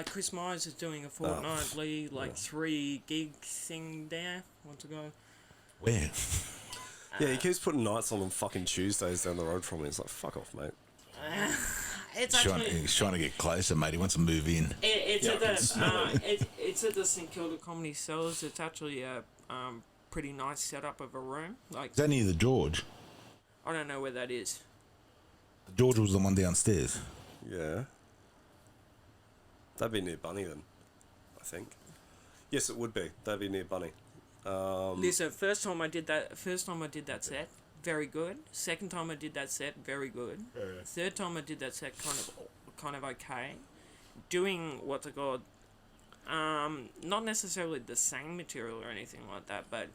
Chris Myers is doing a fortnightly, 3 gig thing there. Want to go? Where? Yeah, he keeps putting nights on fucking Tuesdays down the road from me. It's like, fuck off, mate. It's He's trying to get closer, mate. He wants to move in. It's at the St Kilda Comedy Cellars. It's actually a pretty nice setup of a room. Like, Is that near the George? I don't know where that is. The George was the one downstairs. Yeah. That'd be near Bunny then, I think. Yes, it would be. That'd be near Bunny. Listen, first time I did that set, very good. Second time I did that set, very good. Third time I did that set, kind of okay. Doing what's it called? Not necessarily the same material or anything like that, but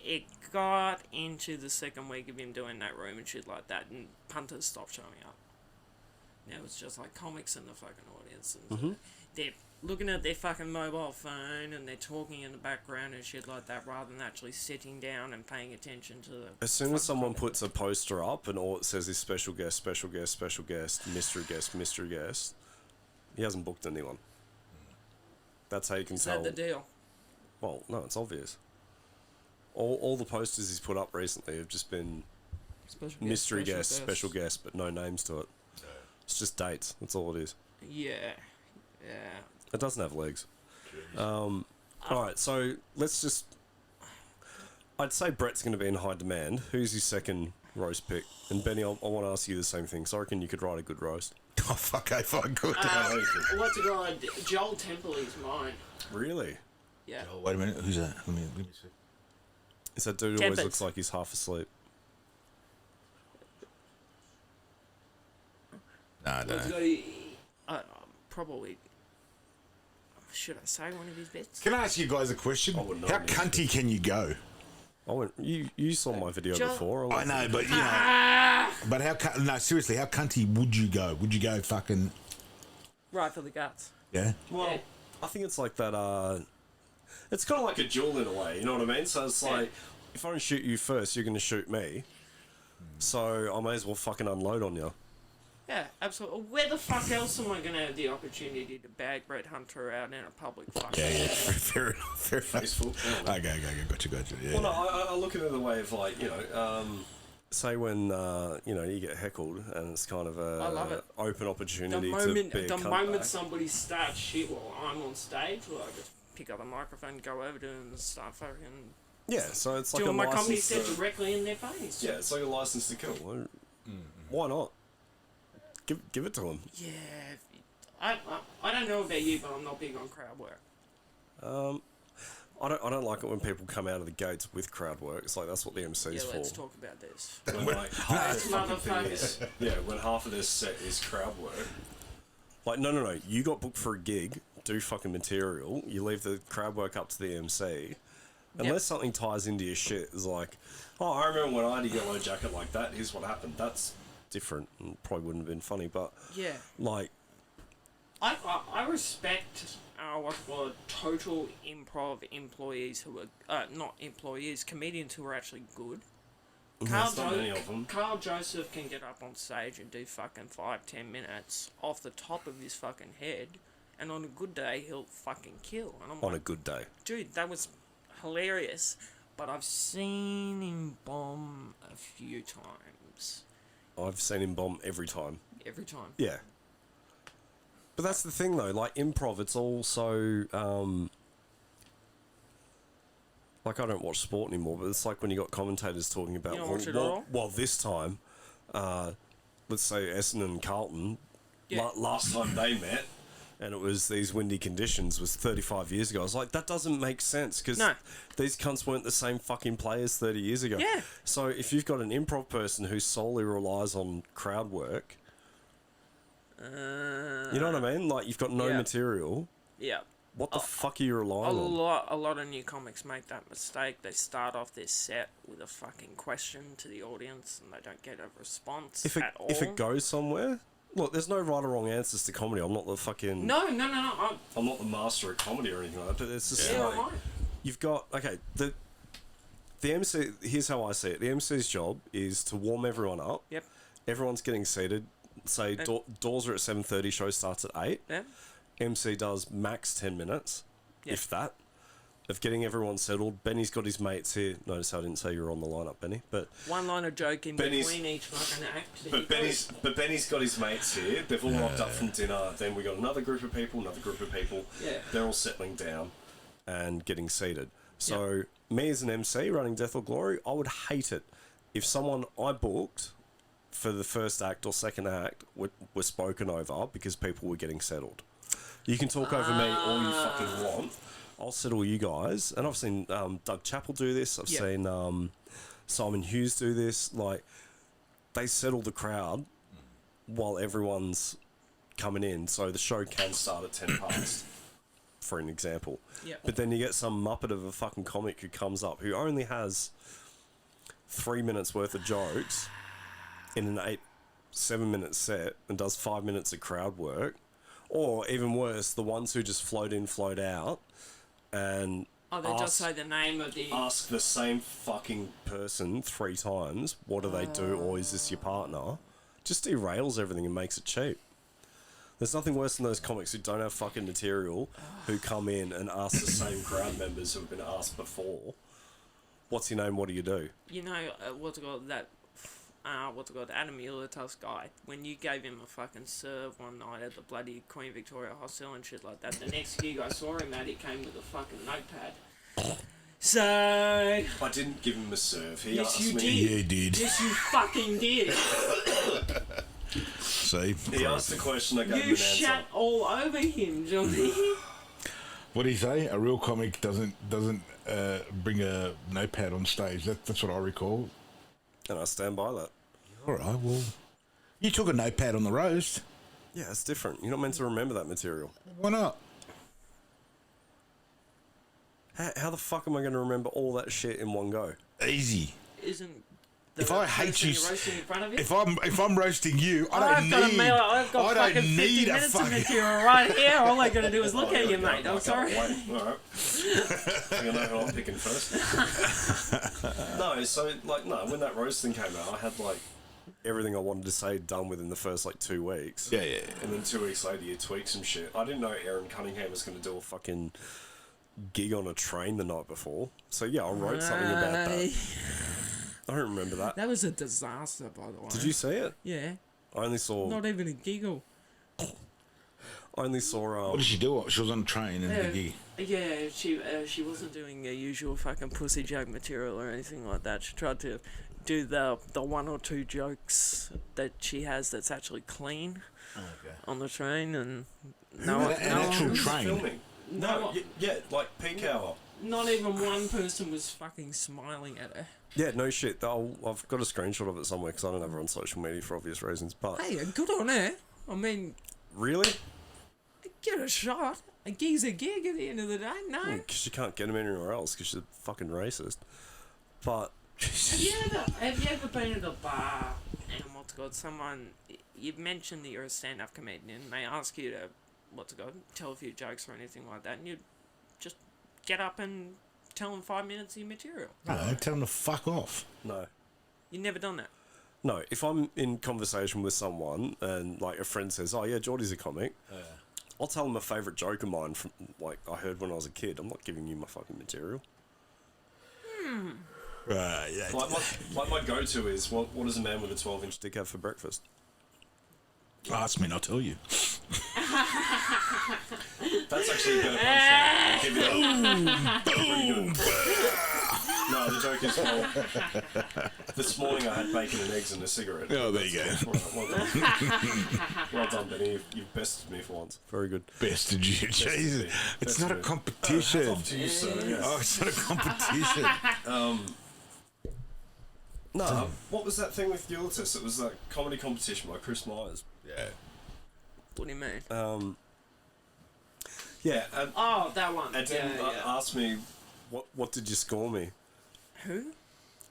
it got into the second week of him doing that room and shit like that, and punters stopped showing up. Now it's just like comics in the fucking audience, and they're looking at their fucking mobile phone and they're talking in the background and shit like that, rather than actually sitting down and paying attention to the. As soon as someone puts a poster up and all it says is special guest, special guest, special guest, mystery guest, mystery guest, he hasn't booked anyone. That's how you can tell. Is that the deal? Well, no, it's obvious. All the posters he's put up recently have just been Special mystery guest, special guest, but no names to it. It's just dates. That's all it is. Yeah. It doesn't have legs. Alright, so let's just... I'd say Brett's going to be in high demand. Who's your second roast pick? And Benny, I want to ask you the same thing. So I reckon you could write a good roast. Oh, fuck, if I could. What's it called? Joel Temple is mine. Really? Yeah. Oh, wait a minute. Who's that? Let me see. It's that dude who always looks like he's half asleep. Nah, I don't know. Probably. Should I say one of his bits? Can I ask you guys a question? I wouldn't know How any cunty can you go? You saw my video before. I know, but you know. But no, seriously, how cunty would you go? Would you go fucking? Right for the guts. Yeah. Well, Yeah. I think it's like that. It's kind of like a duel in a way. You know what I mean? So it's like, if I don't shoot you first, you're going to shoot me. So I may as well fucking unload on you. Yeah, absolutely. Where the fuck else am I going to have the opportunity to bag Brett Hunter out in a public fucking... Yeah. Fair enough. Tasteful. Okay. Gotcha. Yeah. Well, no, I look at it the way of like, say when you get heckled and it's kind of I love it. open The opportunity moment, to be a the cunt moment bag. somebody starts shit while I'm on stage, well, I just pick up the microphone, go over to them and start fucking Yeah, so it's like doing a my comedy license set directly in their face. Yeah, it's like a license to kill. Why not? Give it to him. Yeah, I don't know about you, but I'm not big on crowd work. I don't like it when people come out of the gates with crowd work. It's like, that's what the MC's for. let's talk about this. When, like, half Those their fucking thing motherfuckers. is, when half of their set is crowd work. Like, no. You got booked for a gig, do fucking material, you leave the crowd work up to the MC. Unless something ties into your shit, it's like, oh, I remember when I had a yellow jacket like that, here's what happened. That's different and probably wouldn't have been funny, but... Yeah. Like... I respect total improv employees who are not employees, comedians who are actually good. There's not many of them. Carl Joseph can get up on stage and do fucking 5-10 minutes off the top of his fucking head, and on a good day he'll fucking kill. And I'm On like, a good day. dude, that was hilarious, but I've seen him bomb a few times. I've seen him bomb every time. Every time. Yeah. But that's the thing, though. Like, improv, it's also... like, I don't watch sport anymore, but it's like when you got commentators talking about... You don't watch it at all? Well, this time, let's say Essendon and Carlton, last time they met, and it was these windy conditions, was 35 years ago. I was like, that doesn't make sense, because these cunts weren't the same fucking players 30 years ago. Yeah. So if you've got an improv person who solely relies on crowd work... you know what I mean? Like, you've got no material. Yeah. What the fuck are you relying on? A lot of new comics make that mistake. They start off their set with a fucking question to the audience, and they don't get a response at all. If it goes somewhere... Look, there's no right or wrong answers to comedy. I'm not the fucking... No. I'm not the master of comedy or anything like that, but it's just like... You've got... Okay, the MC... Here's how I see it. The MC's job is to warm everyone up. Yep. Everyone's getting seated. Say, doors are at 7:30, show starts at 8. Yeah. MC does max 10 minutes, if that, of getting everyone settled. Benny's got his mates here. Notice how I didn't say you were on the lineup, Benny. But one line of joke in between each fucking act. But Benny's got his mates here. They've all rocked up from dinner. Then we got another group of people. Yeah. They're all settling down and getting seated. So me as an MC running Death or Glory, I would hate it if someone I booked for the first act or second act were spoken over because people were getting settled. You can talk over me all you fucking want. I'll settle you guys. And I've seen Doug Chappell do this. I've seen Simon Hughes do this. Like, they settle the crowd while everyone's coming in. So the show can start at 10 past, for an example. Yep. But then you get some muppet of a fucking comic who comes up who only has 3 minutes worth of jokes in an 7-minute set and does 5 minutes of crowd work. Or, even worse, the ones who just float in, float out, and just say the name of the... Ask the same fucking person 3 times, what do they do, or is this your partner? Just derails everything and makes it cheap. There's nothing worse than those comics who don't have fucking material, who come in and ask the same crowd members who have been asked before, what's your name, what do you do? You know, Adam Mueller's guy, when you gave him a fucking serve one night at the bloody Queen Victoria Hostel and shit like that, the next gig I saw him at, he came with a fucking notepad. So... I didn't give him a serve. He asked me. Yeah, you did. Yes, you fucking did. See? He asked the question, I gave him an You answer. shat all over him, Johnny. What do you say? A real comic doesn't bring a notepad on stage. That's what I recall. And I stand by that. All right, well, you took a notepad on the roast. Yeah, it's different. You're not meant to remember that material. Why not? How the fuck am I going to remember all that shit in one go? Easy. Isn't If I hate you, roasting in front of you? if I'm roasting you, I've got fucking 50 minutes of material right here. All I gotta do is look at you, mate. I'm sorry. Wait, all right. You know who I'm picking first. When that roasting came out, I had like everything I wanted to say done within the first like 2 weeks. Yeah. And then 2 weeks later, you tweak some shit. I didn't know Aaron Cunningham was going to do a fucking gig on a train the night before. So yeah, I wrote something about that. I don't remember that. That was a disaster, by the way. Did you see it? Yeah. I only saw. Not even a giggle. I only saw. What did she do? She was on a train and the gig. Yeah, she wasn't doing the usual fucking pussy joke material or anything like that. She tried to do the 1 or 2 jokes that she has that's actually clean on the train, and an actual train. Filming. No, like peak hour. Not even one person was fucking smiling at her. Yeah, no shit. I've got a screenshot of it somewhere because I don't have her on social media for obvious reasons. But Hey, good on her. I mean, really, get a shot. A gig's a gig at the end of the day, no? because she can't get him anywhere else because she's a fucking racist. But Have you ever been at a bar and you've mentioned that you're a stand-up comedian and they ask you to, tell a few jokes or anything like that, and you just get up and tell them 5 minutes of your material? No, tell them to fuck off. no. You've never done that? No, if I'm in conversation with someone and like a friend says, "Oh yeah, Jordy's a comic," I'll tell them a favourite joke of mine from like I heard when I was a kid. I'm not giving you my fucking material. Yeah. Like my go-to is what does a man with a 12-inch dick have for breakfast? Ask me and I'll tell you. That's actually a better punchline. Give it pretty good. No, the joke is, well, this morning I had bacon and eggs and a cigarette. Oh, there you go. Right, well done. Well done, Benny. You've bested me for once. Very good. Bested you. Jesus. It's not a competition. Hats off to you, sir. Yes. Oh, it's not a competition. No, what was that thing with Ulysses? It was that comedy competition by Chris Myers. Yeah. What do you mean? Yeah. Oh, that one. Adam asked me, what did you score me? Who?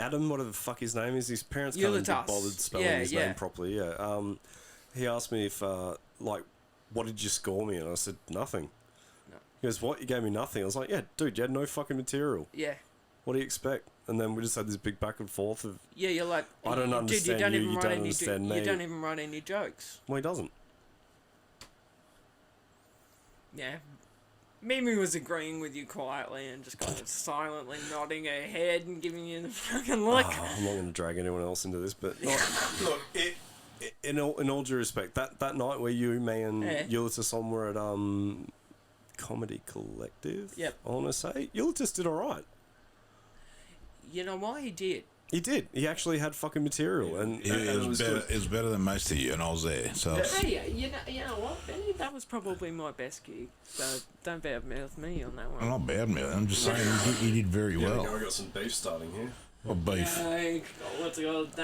Adam, whatever the fuck his name is. His parents can't even be Ulitas. bothered spelling his name properly. Yeah. He asked me if, what did you score me? And I said, nothing. No. He goes, what? You gave me nothing? I was like, yeah, dude, you had no fucking material. Yeah. What do you expect? And then we just had this big back and forth of, Yeah, you're like, I don't understand dude, you don't understand me. You don't even write any jokes. Well, he doesn't. Yeah. Mimi was agreeing with you quietly and just kind of silently nodding her head and giving you the fucking look. Oh, I'm not going to drag anyone else into this, but look, in all due respect, that night where you, me, and Ulysses on were at Comedy Collective, Yep. I want to say, Ulysses did all right. You know why? He did. He did. He actually had fucking material, and It was better. It was better than most of you, and I was there. So Hey, you know what, Benny? That was probably my best gig. So don't badmouth me on that one. I'm not bad, man. I'm just saying you did very yeah, well. I got some beef starting here. What beef? What's it called?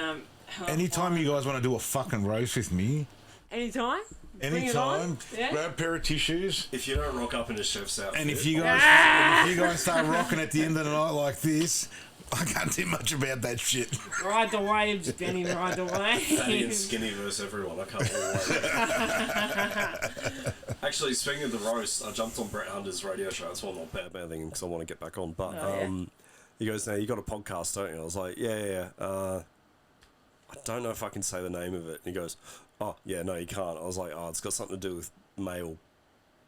Anytime you guys want to do a fucking roast with me, Anytime. Bring it anytime, on. Yeah. grab a pair of tissues. If you don't rock up in a chef's outfit, And if you guys start rocking at the end of the night like this, I can't do much about that shit. Ride the waves, Benny. Ride the Fatty and waves. skinny versus everyone, I can't really wait. Actually, speaking of the roast, I jumped on Brett Hunter's radio show. It's one not bad thing because I want to get back on. But he goes, "Now you got a podcast, don't you?" I was like, "Yeah." I don't know if I can say the name of it. And he goes, "Oh, yeah, no, you can't." I was like, "Oh, it's got something to do with male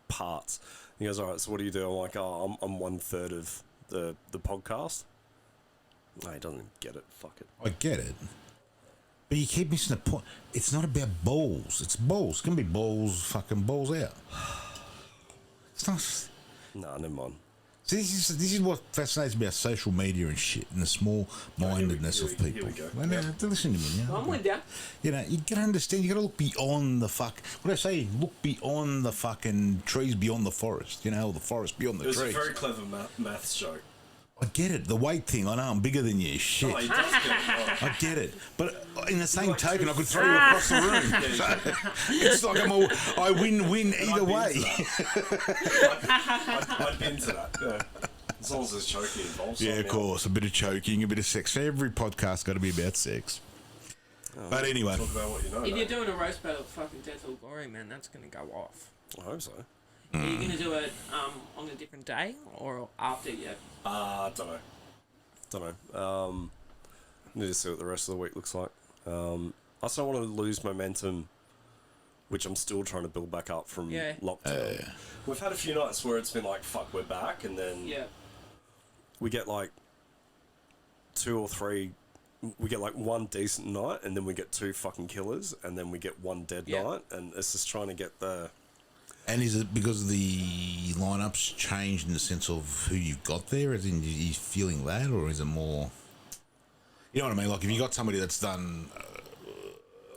parts." He goes, "All right, so what do you do?" I'm like, "Oh, I'm 1/3 of the podcast." No, he doesn't get it. Fuck it. I get it. But you keep missing the point. It's not about balls. It's balls. It's going to be balls, fucking balls out. It's not... Nah, never mind. See, this is what fascinates me about social media and shit and the small-mindedness of people. Here we go. Well, now, listen to me now. I'm with you. You know, you gotta understand, you gotta look beyond the fuck... What do I say? Look beyond the fucking trees, beyond the forest. You know, the forest beyond the It was trees. a very clever maths joke. I get it. The weight thing. I know I'm bigger than you. Shit. Oh, he does get it. Oh. I get it. But in the same token, I could throw you across the room. So, it's like I win either way. I'd be into that. Yeah. As long as there's choking involved. Yeah, of course. A bit of choking, a bit of sex. Every podcast's got to be about sex. But anyway. Talk about what you know. If you're doing a roast battle of fucking Death or Glory, man, that's going to go off. I hope so. Are you going to do it on a different day or after yet? Don't know. Need to see what the rest of the week looks like. I also don't want to lose momentum, which I'm still trying to build back up from lockdown. We've had a few nights where it's been like, fuck, we're back, and then we get like 2 or 3. We get like 1 decent night, and then we get 2 fucking killers, and then we get 1 dead night, and it's just trying to get the... And is it because the lineups changed in the sense of who you've got there? As in, are you feeling that, or is it more? You know what I mean? Like if you got somebody that's done,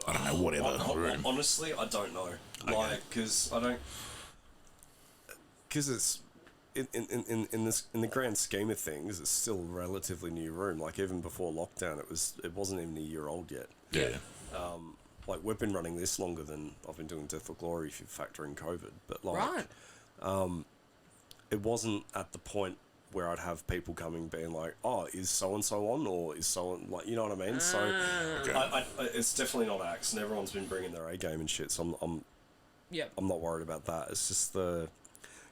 I don't know, whatever. Honestly, I don't know. Okay. Like, because I don't. Because in the grand scheme of things, it's still a relatively new room. Like even before lockdown, it wasn't even a year old yet. Yeah. Like we've been running this longer than I've been doing Death or Glory if you factor in COVID. But like, Right. it wasn't at the point where I'd have people coming being like, oh, is so and so on, or is so on, like, you know what I mean? So it's definitely not Axe, and everyone's been bringing their A game and shit. So I'm not worried about that. It's just the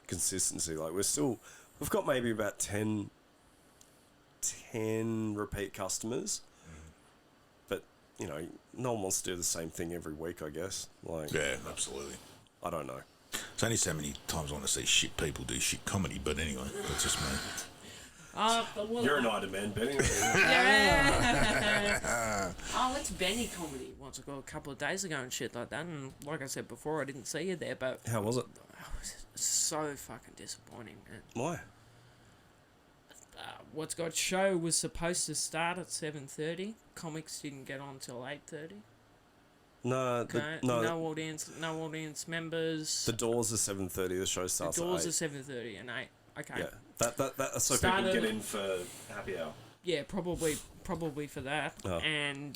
consistency. Like we've got maybe about 10 repeat customers, but you know, no one wants to do the same thing every week, I guess. Like, Yeah, absolutely. I don't know. There's only so many times I want to see shit people do shit comedy, but anyway, that's just me. Well, You're an item man, Benny. Yeah. Oh, it's Benny comedy. Once ago, a couple of days ago and shit like that. And like I said before, I didn't see you there, but How was it? it was so fucking disappointing, man. Why? What's got show was supposed to start at 7:30. Comics didn't get on till 8:30. No, Okay. no. No audience members. The doors are 7:30. The show starts The doors at are 8. 7:30 and 8. Okay. Yeah, that's so Started- people get in for happy hour. Yeah, probably for that. Oh. And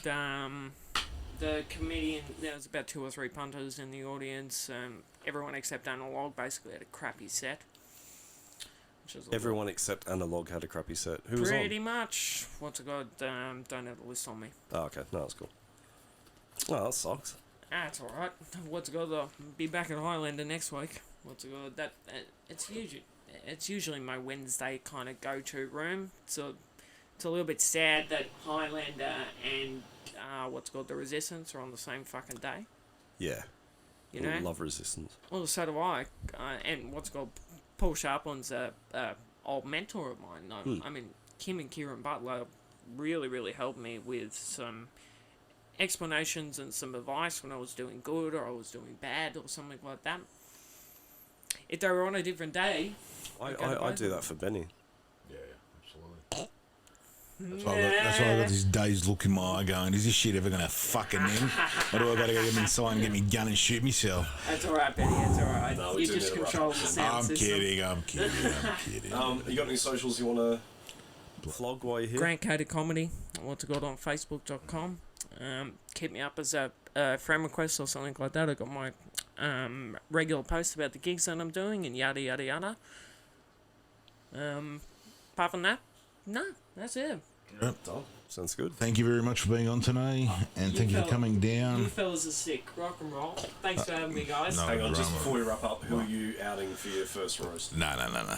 the comedian, there was about 2 or 3 punters in the audience. Everyone except Analog basically had a crappy set. Which was a Everyone except Analog had a crappy set. Who was pretty on? much. What's it got? Don't have the list on me. Oh, okay. No, that's cool. Oh, that sucks. That's alright. What's it got? I'll be back at Highlander next week. What's it got? It's usually my Wednesday kind of go-to room. So it's a little bit sad that Highlander and what's called the Resistance are on the same fucking day. Yeah. You know. Love Resistance. Well, so do I. And what's called Paul Sharplin's a old mentor of mine. I mean, Kim and Kieran Butler really helped me with some explanations and some advice when I was doing good or I was doing bad or something like that. If they were on a different day, I do that for Benny. Yeah, absolutely. That's why I got this dazed look in my eye going, is this shit ever going to fucking end? Or do I got to go get inside and get me gun and shoot myself? that's alright, Benny. That's alright. No, we You do just need a control rough the sound I'm system. kidding. You got any socials you want to flog while you're here? Grant Cater Comedy. What's it called on Facebook.com. Keep me up as a friend request or something like that. I got my regular posts about the gigs that I'm doing and yada yada yada. Apart from that, no, that's it. Yep. Done. Sounds good. Thank you very much for being on today, and thank you for coming You down. fellas are sick. Rock and roll. Thanks for having me, guys. no. Hang on, just drama. before we wrap up, who are you outing for your first roast? No.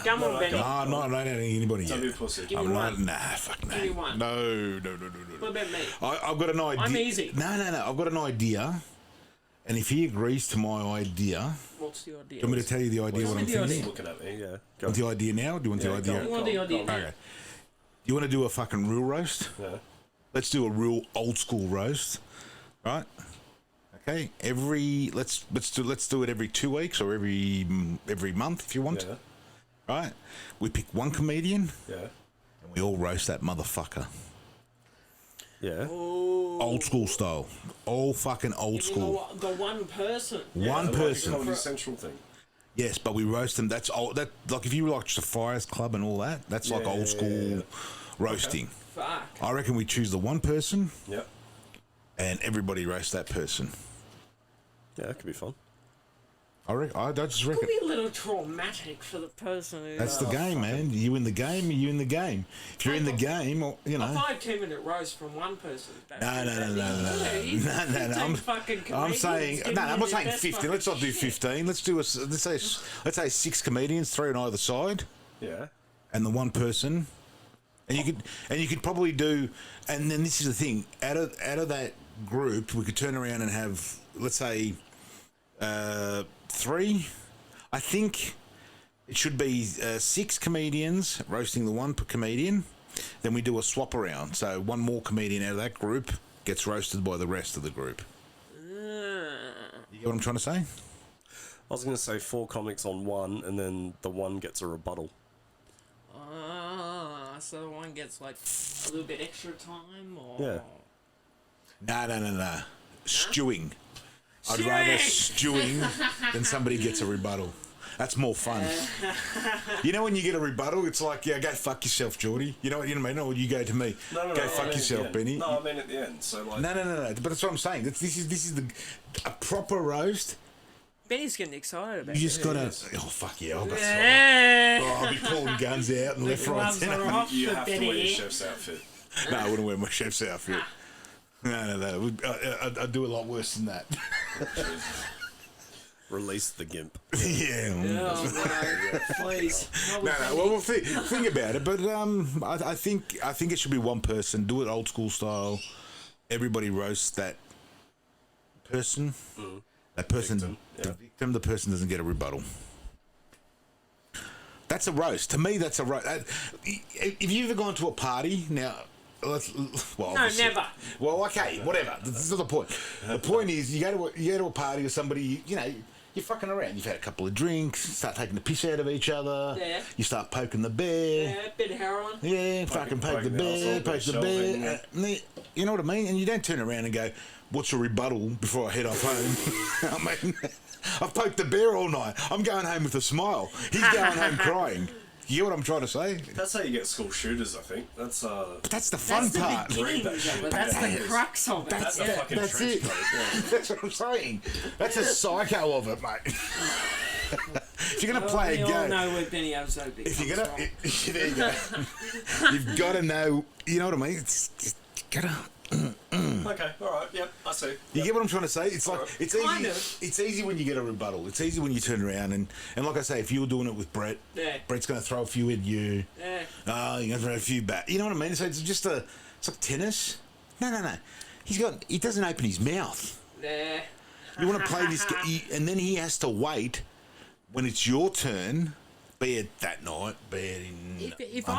Come on, Benny. No, I'm not outing anybody Don't be a yet. pussy. Give me I'm not. one. Nah, fuck no. Give me one. No. What about me? I've got an idea. I'm easy. No. I've got an idea, and if he agrees to my idea, What's the idea? do you want me to tell you the idea Tell what me I'm the thinking? idea. Looking at me, yeah. Go. Want the idea now? Or do you want the Yeah, idea? go. You want the idea now? Okay. You want to do a fucking real roast? Yeah. Let's do a real old school roast, right? Okay. Let's do it every 2 weeks or every month if you want. Yeah. Right? We pick one comedian Yeah. and we all roast that motherfucker. Yeah. Old school style. All fucking old school. The one person. One Like person. a Comedy Central thing. Yes, but we roast them. That's old. That like if you watch the Fires Club and all that. That's like old school roasting. Fuck. I reckon we choose the one person Yep. and everybody roast that person. Yeah, that could be fun. I just reckon. Could be a little traumatic for the person who. That's the game, man. You in the game, you in the game. If you're in the game, or, you A know. 5-2 minute roast from one person. No. I'm saying no. I'm not saying 15. Let's not do 15. Let's say 6 comedians, 3 on either side, Yeah. and the one person. And you could probably do. And then this is the thing. Out of that group, we could turn around and have, let's say, 3. I think it should be 6 comedians roasting the one per comedian. Then we do a swap around. So one more comedian out of that group gets roasted by the rest of the group. You get what I'm trying to say? I was going to say 4 comics on one, and then the one gets a rebuttal. So the one gets like a little bit extra time, or Yeah. No. Stewing. I'd rather stewing than somebody gets a rebuttal. That's more fun. You know when you get a rebuttal, it's like, yeah, go fuck yourself, Jordy. You know what I mean? Or you go to me, go fuck yourself, Benny. No, I mean at the end. So like, No. But that's what I'm saying. This is a proper roast. Benny's getting excited about You it. just gotta. Oh fuck yeah! I'll Yeah. be pulling guns out and left, right, Gloves are centre. off you for have to wear your Benny. chef's outfit. No, I wouldn't wear my chef's outfit. No. I'd do a lot worse than that. Release the gimp. Yeah. Oh, no. Please. Not with No. Benny. Well, think about it. But I think it should be one person. Do it old school style. Everybody roasts that person. That person, Victim, the yeah. victim. The person doesn't get a rebuttal. That's a roast. To me, that's a roast. If you've ever gone to a party now. Well, No, obviously- never. Well, okay, whatever. This is not the point. The point is, you go to a party with somebody. You know, you're fucking around. You've had a couple of drinks. Start taking the piss out of each other. Yeah. You start poking the bear. Yeah, bit of heroin. Yeah, fucking poke the poking the bear, arsehole, poke the shelving, bear. You know what I mean? And you don't turn around and go, "What's your rebuttal?" before I head off home. I mean, I've poked the bear all night. I'm going home with a smile. He's going home crying. You get what I'm trying to say? That's how you get school shooters, I think. But that's the fun That's the part. beginning, but that's the Yes. crux of it. That's the fucking That's trench it. coat. Yeah. That's what I'm saying. That's a psycho of it, mate. If you're gonna play we a all game, know where Benny Abzobi if you're comes gonna, from. there you go. You've got to know. You know what I mean? It's gotta. Okay, all right, yep, I see. You get what I'm trying to say? It's like Alright. it's Kind easy. of. It's easy when you get a rebuttal. It's easy when you turn around and like I say, if you were doing it with Brett, Yeah. Brett's going to throw a few at you. Yeah. You're going to throw a few back. You know what I mean? So it's just it's like tennis. No. He doesn't open his mouth. Yeah. You want to play this, and then he has to wait when it's your turn. Be it that night, be it in If I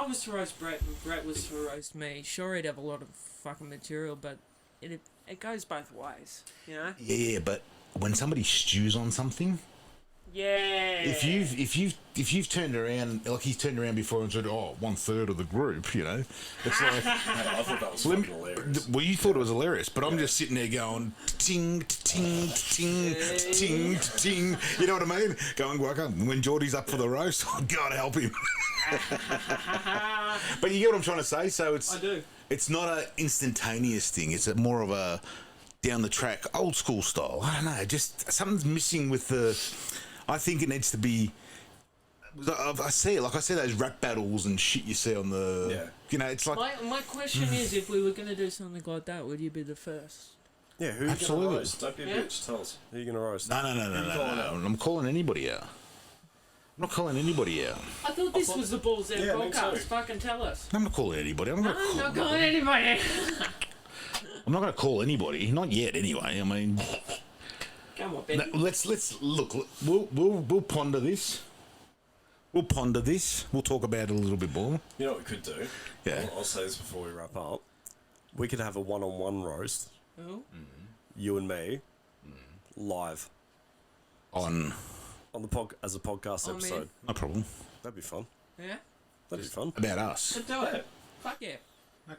was to roast Brett and Brett was to roast me, sure he'd have a lot of fucking material, but it goes both ways, you know? Yeah, but when somebody stews on something, Yeah. if you've turned around like he's turned around before and said, "Oh, 1/3 of the group," you know, it's like. Hey, I thought that was fucking hilarious. Well, you thought it was hilarious, but I'm just sitting there going ting, ting, ting, ting, ting. You know what I mean? Going, when Jordy's up for the roast, oh, God help him. But you get what I'm trying to say. So I do. It's not an instantaneous thing. It's more of a down the track, old school style. I don't know. Just something's missing with the. I think it needs to be. I see it, like I see those rap battles and shit you see on the. Yeah. You know, it's like. My question is, if we were going to do something like that, would you be the first? Yeah, who are you Absolutely. gonna roast? Don't be a Yeah. bitch, tell us. Who are you gonna roast? No. I'm calling anybody out. I'm not calling anybody out. I thought this was the Balls Out Yeah, me podcast. too. Fucking tell us. I'm not calling anybody. I'm not calling anybody. I'm not going to call anybody. Not yet, anyway. I mean, Come on, Benny. let's look. We'll ponder this. We'll ponder this. We'll talk about it a little bit more. You know what we could do? Yeah. I'll say this before we wrap up. We could have a one-on-one roast, Oh. you and me, live On on the as a podcast I'm in. episode. no problem That'd be fun. Yeah? That'd be fun. about us. Let's do it. Fuck yeah. Okay,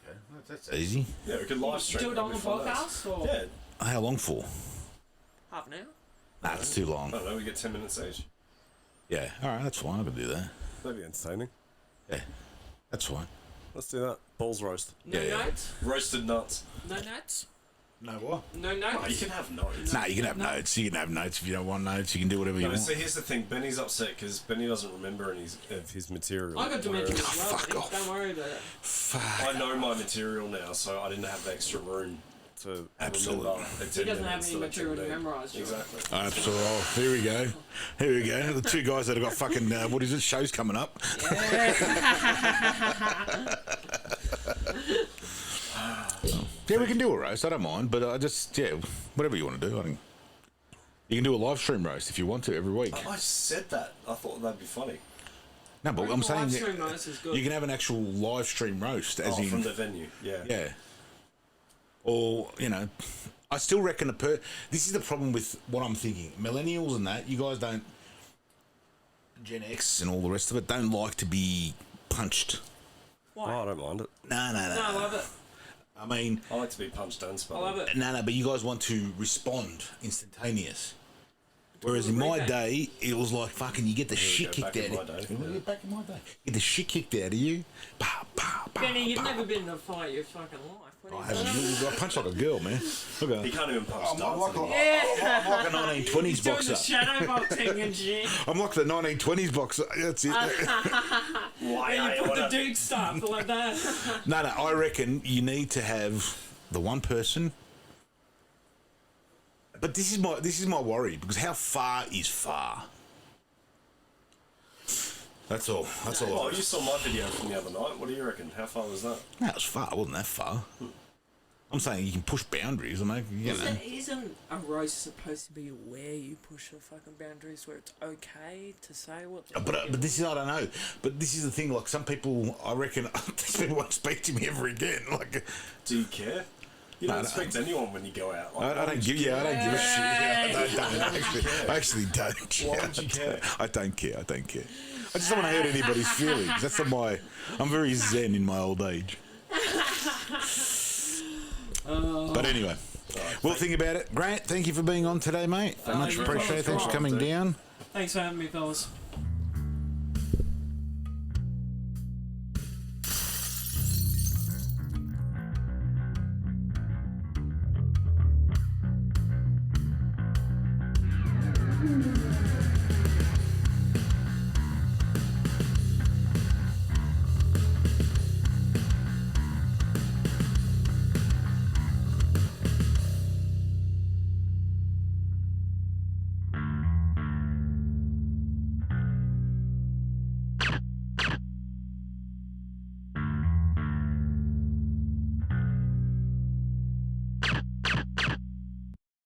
that's easy. Yeah, we could live stream. Do it on the That'd be fun, podcast or Yeah, How long for? half an hour? Nah, it's too long. I don't know. We get 10 minutes each. Yeah, all right, that's fine. I can do that. That'd be entertaining. Yeah, that's fine. Let's do that. Balls roast. No Yeah. notes? Roasted nuts. No notes? No what? No Oh, you notes? can have notes. Nah, you can have No. notes. You can have notes if you don't want notes. You can do whatever you No, want. so here's the thing. Benny's upset because Benny doesn't remember any of his material. I got dementia whereas as well. fuck Benny. off. Don't worry about it. Fuck. I know my material now, so I didn't have the extra room to Absolutely. remember. the 10 He doesn't have minutes any that I material to did. memorise. Sure. Exactly. Absolutely. Oh, here we go. Here we go. The two guys that have got fucking what is it? Shows coming up. Yeah, we can do a roast. I don't mind, but I just whatever you want to do. I think you can do a live stream roast if you want to every week. I said that. I thought that'd be funny. No, but I'm saying Live that stream roast is good. you can have an actual live stream roast, as in From the venue. Yeah. yeah. Or I still reckon this is the problem with what I'm thinking. Millennials and that, you guys don't. Gen X and all the rest of it don't like to be punched. Why? Oh, I don't mind it. No. No, I love it. I mean, I like to be punched and I spun. love it. no, but you guys want to respond instantaneous. Whereas in my day, it was like fucking, you get the shit go, kicked back out in of my you. day. Back in my day. Get the shit kicked out of you. Bah, bah, bah, Benny, you've bah. never been in a fight your fucking life. What I are you haven't. doing? I punch like a girl, man. Look at He that. can't even punch I'm darts like, anymore. I'm like a 1920s He's doing the boxer. shadow boxing and shit. I'm like the 1920s boxer. That's it. And you put the Duke stuff like that. No, I reckon you need to have the one person. But this is my worry, because how far is far? That's all. That's all. Oh, you saw my video from the other night. What do you reckon? How far was that? No, it was far. It wasn't that far. I'm saying you can push boundaries. I mean, you know. Isn't a roast supposed to be where you push the fucking boundaries, where it's okay to say what the But this is, I don't know. But this is the thing. Like, some people, I reckon, these people won't speak to me ever again. Like, Do you care? You don't expect anyone when you go out. Like, I don't give. Yeah, I don't give a shit. I actually don't. Why would you care? I don't care. I don't care. I just don't want to hurt anybody's feelings. That's I'm very zen in my old age. But anyway, we'll think about it. Grant, thank you for being on today, mate. Much no appreciated. Thanks for coming down. Thanks for having me, fellas.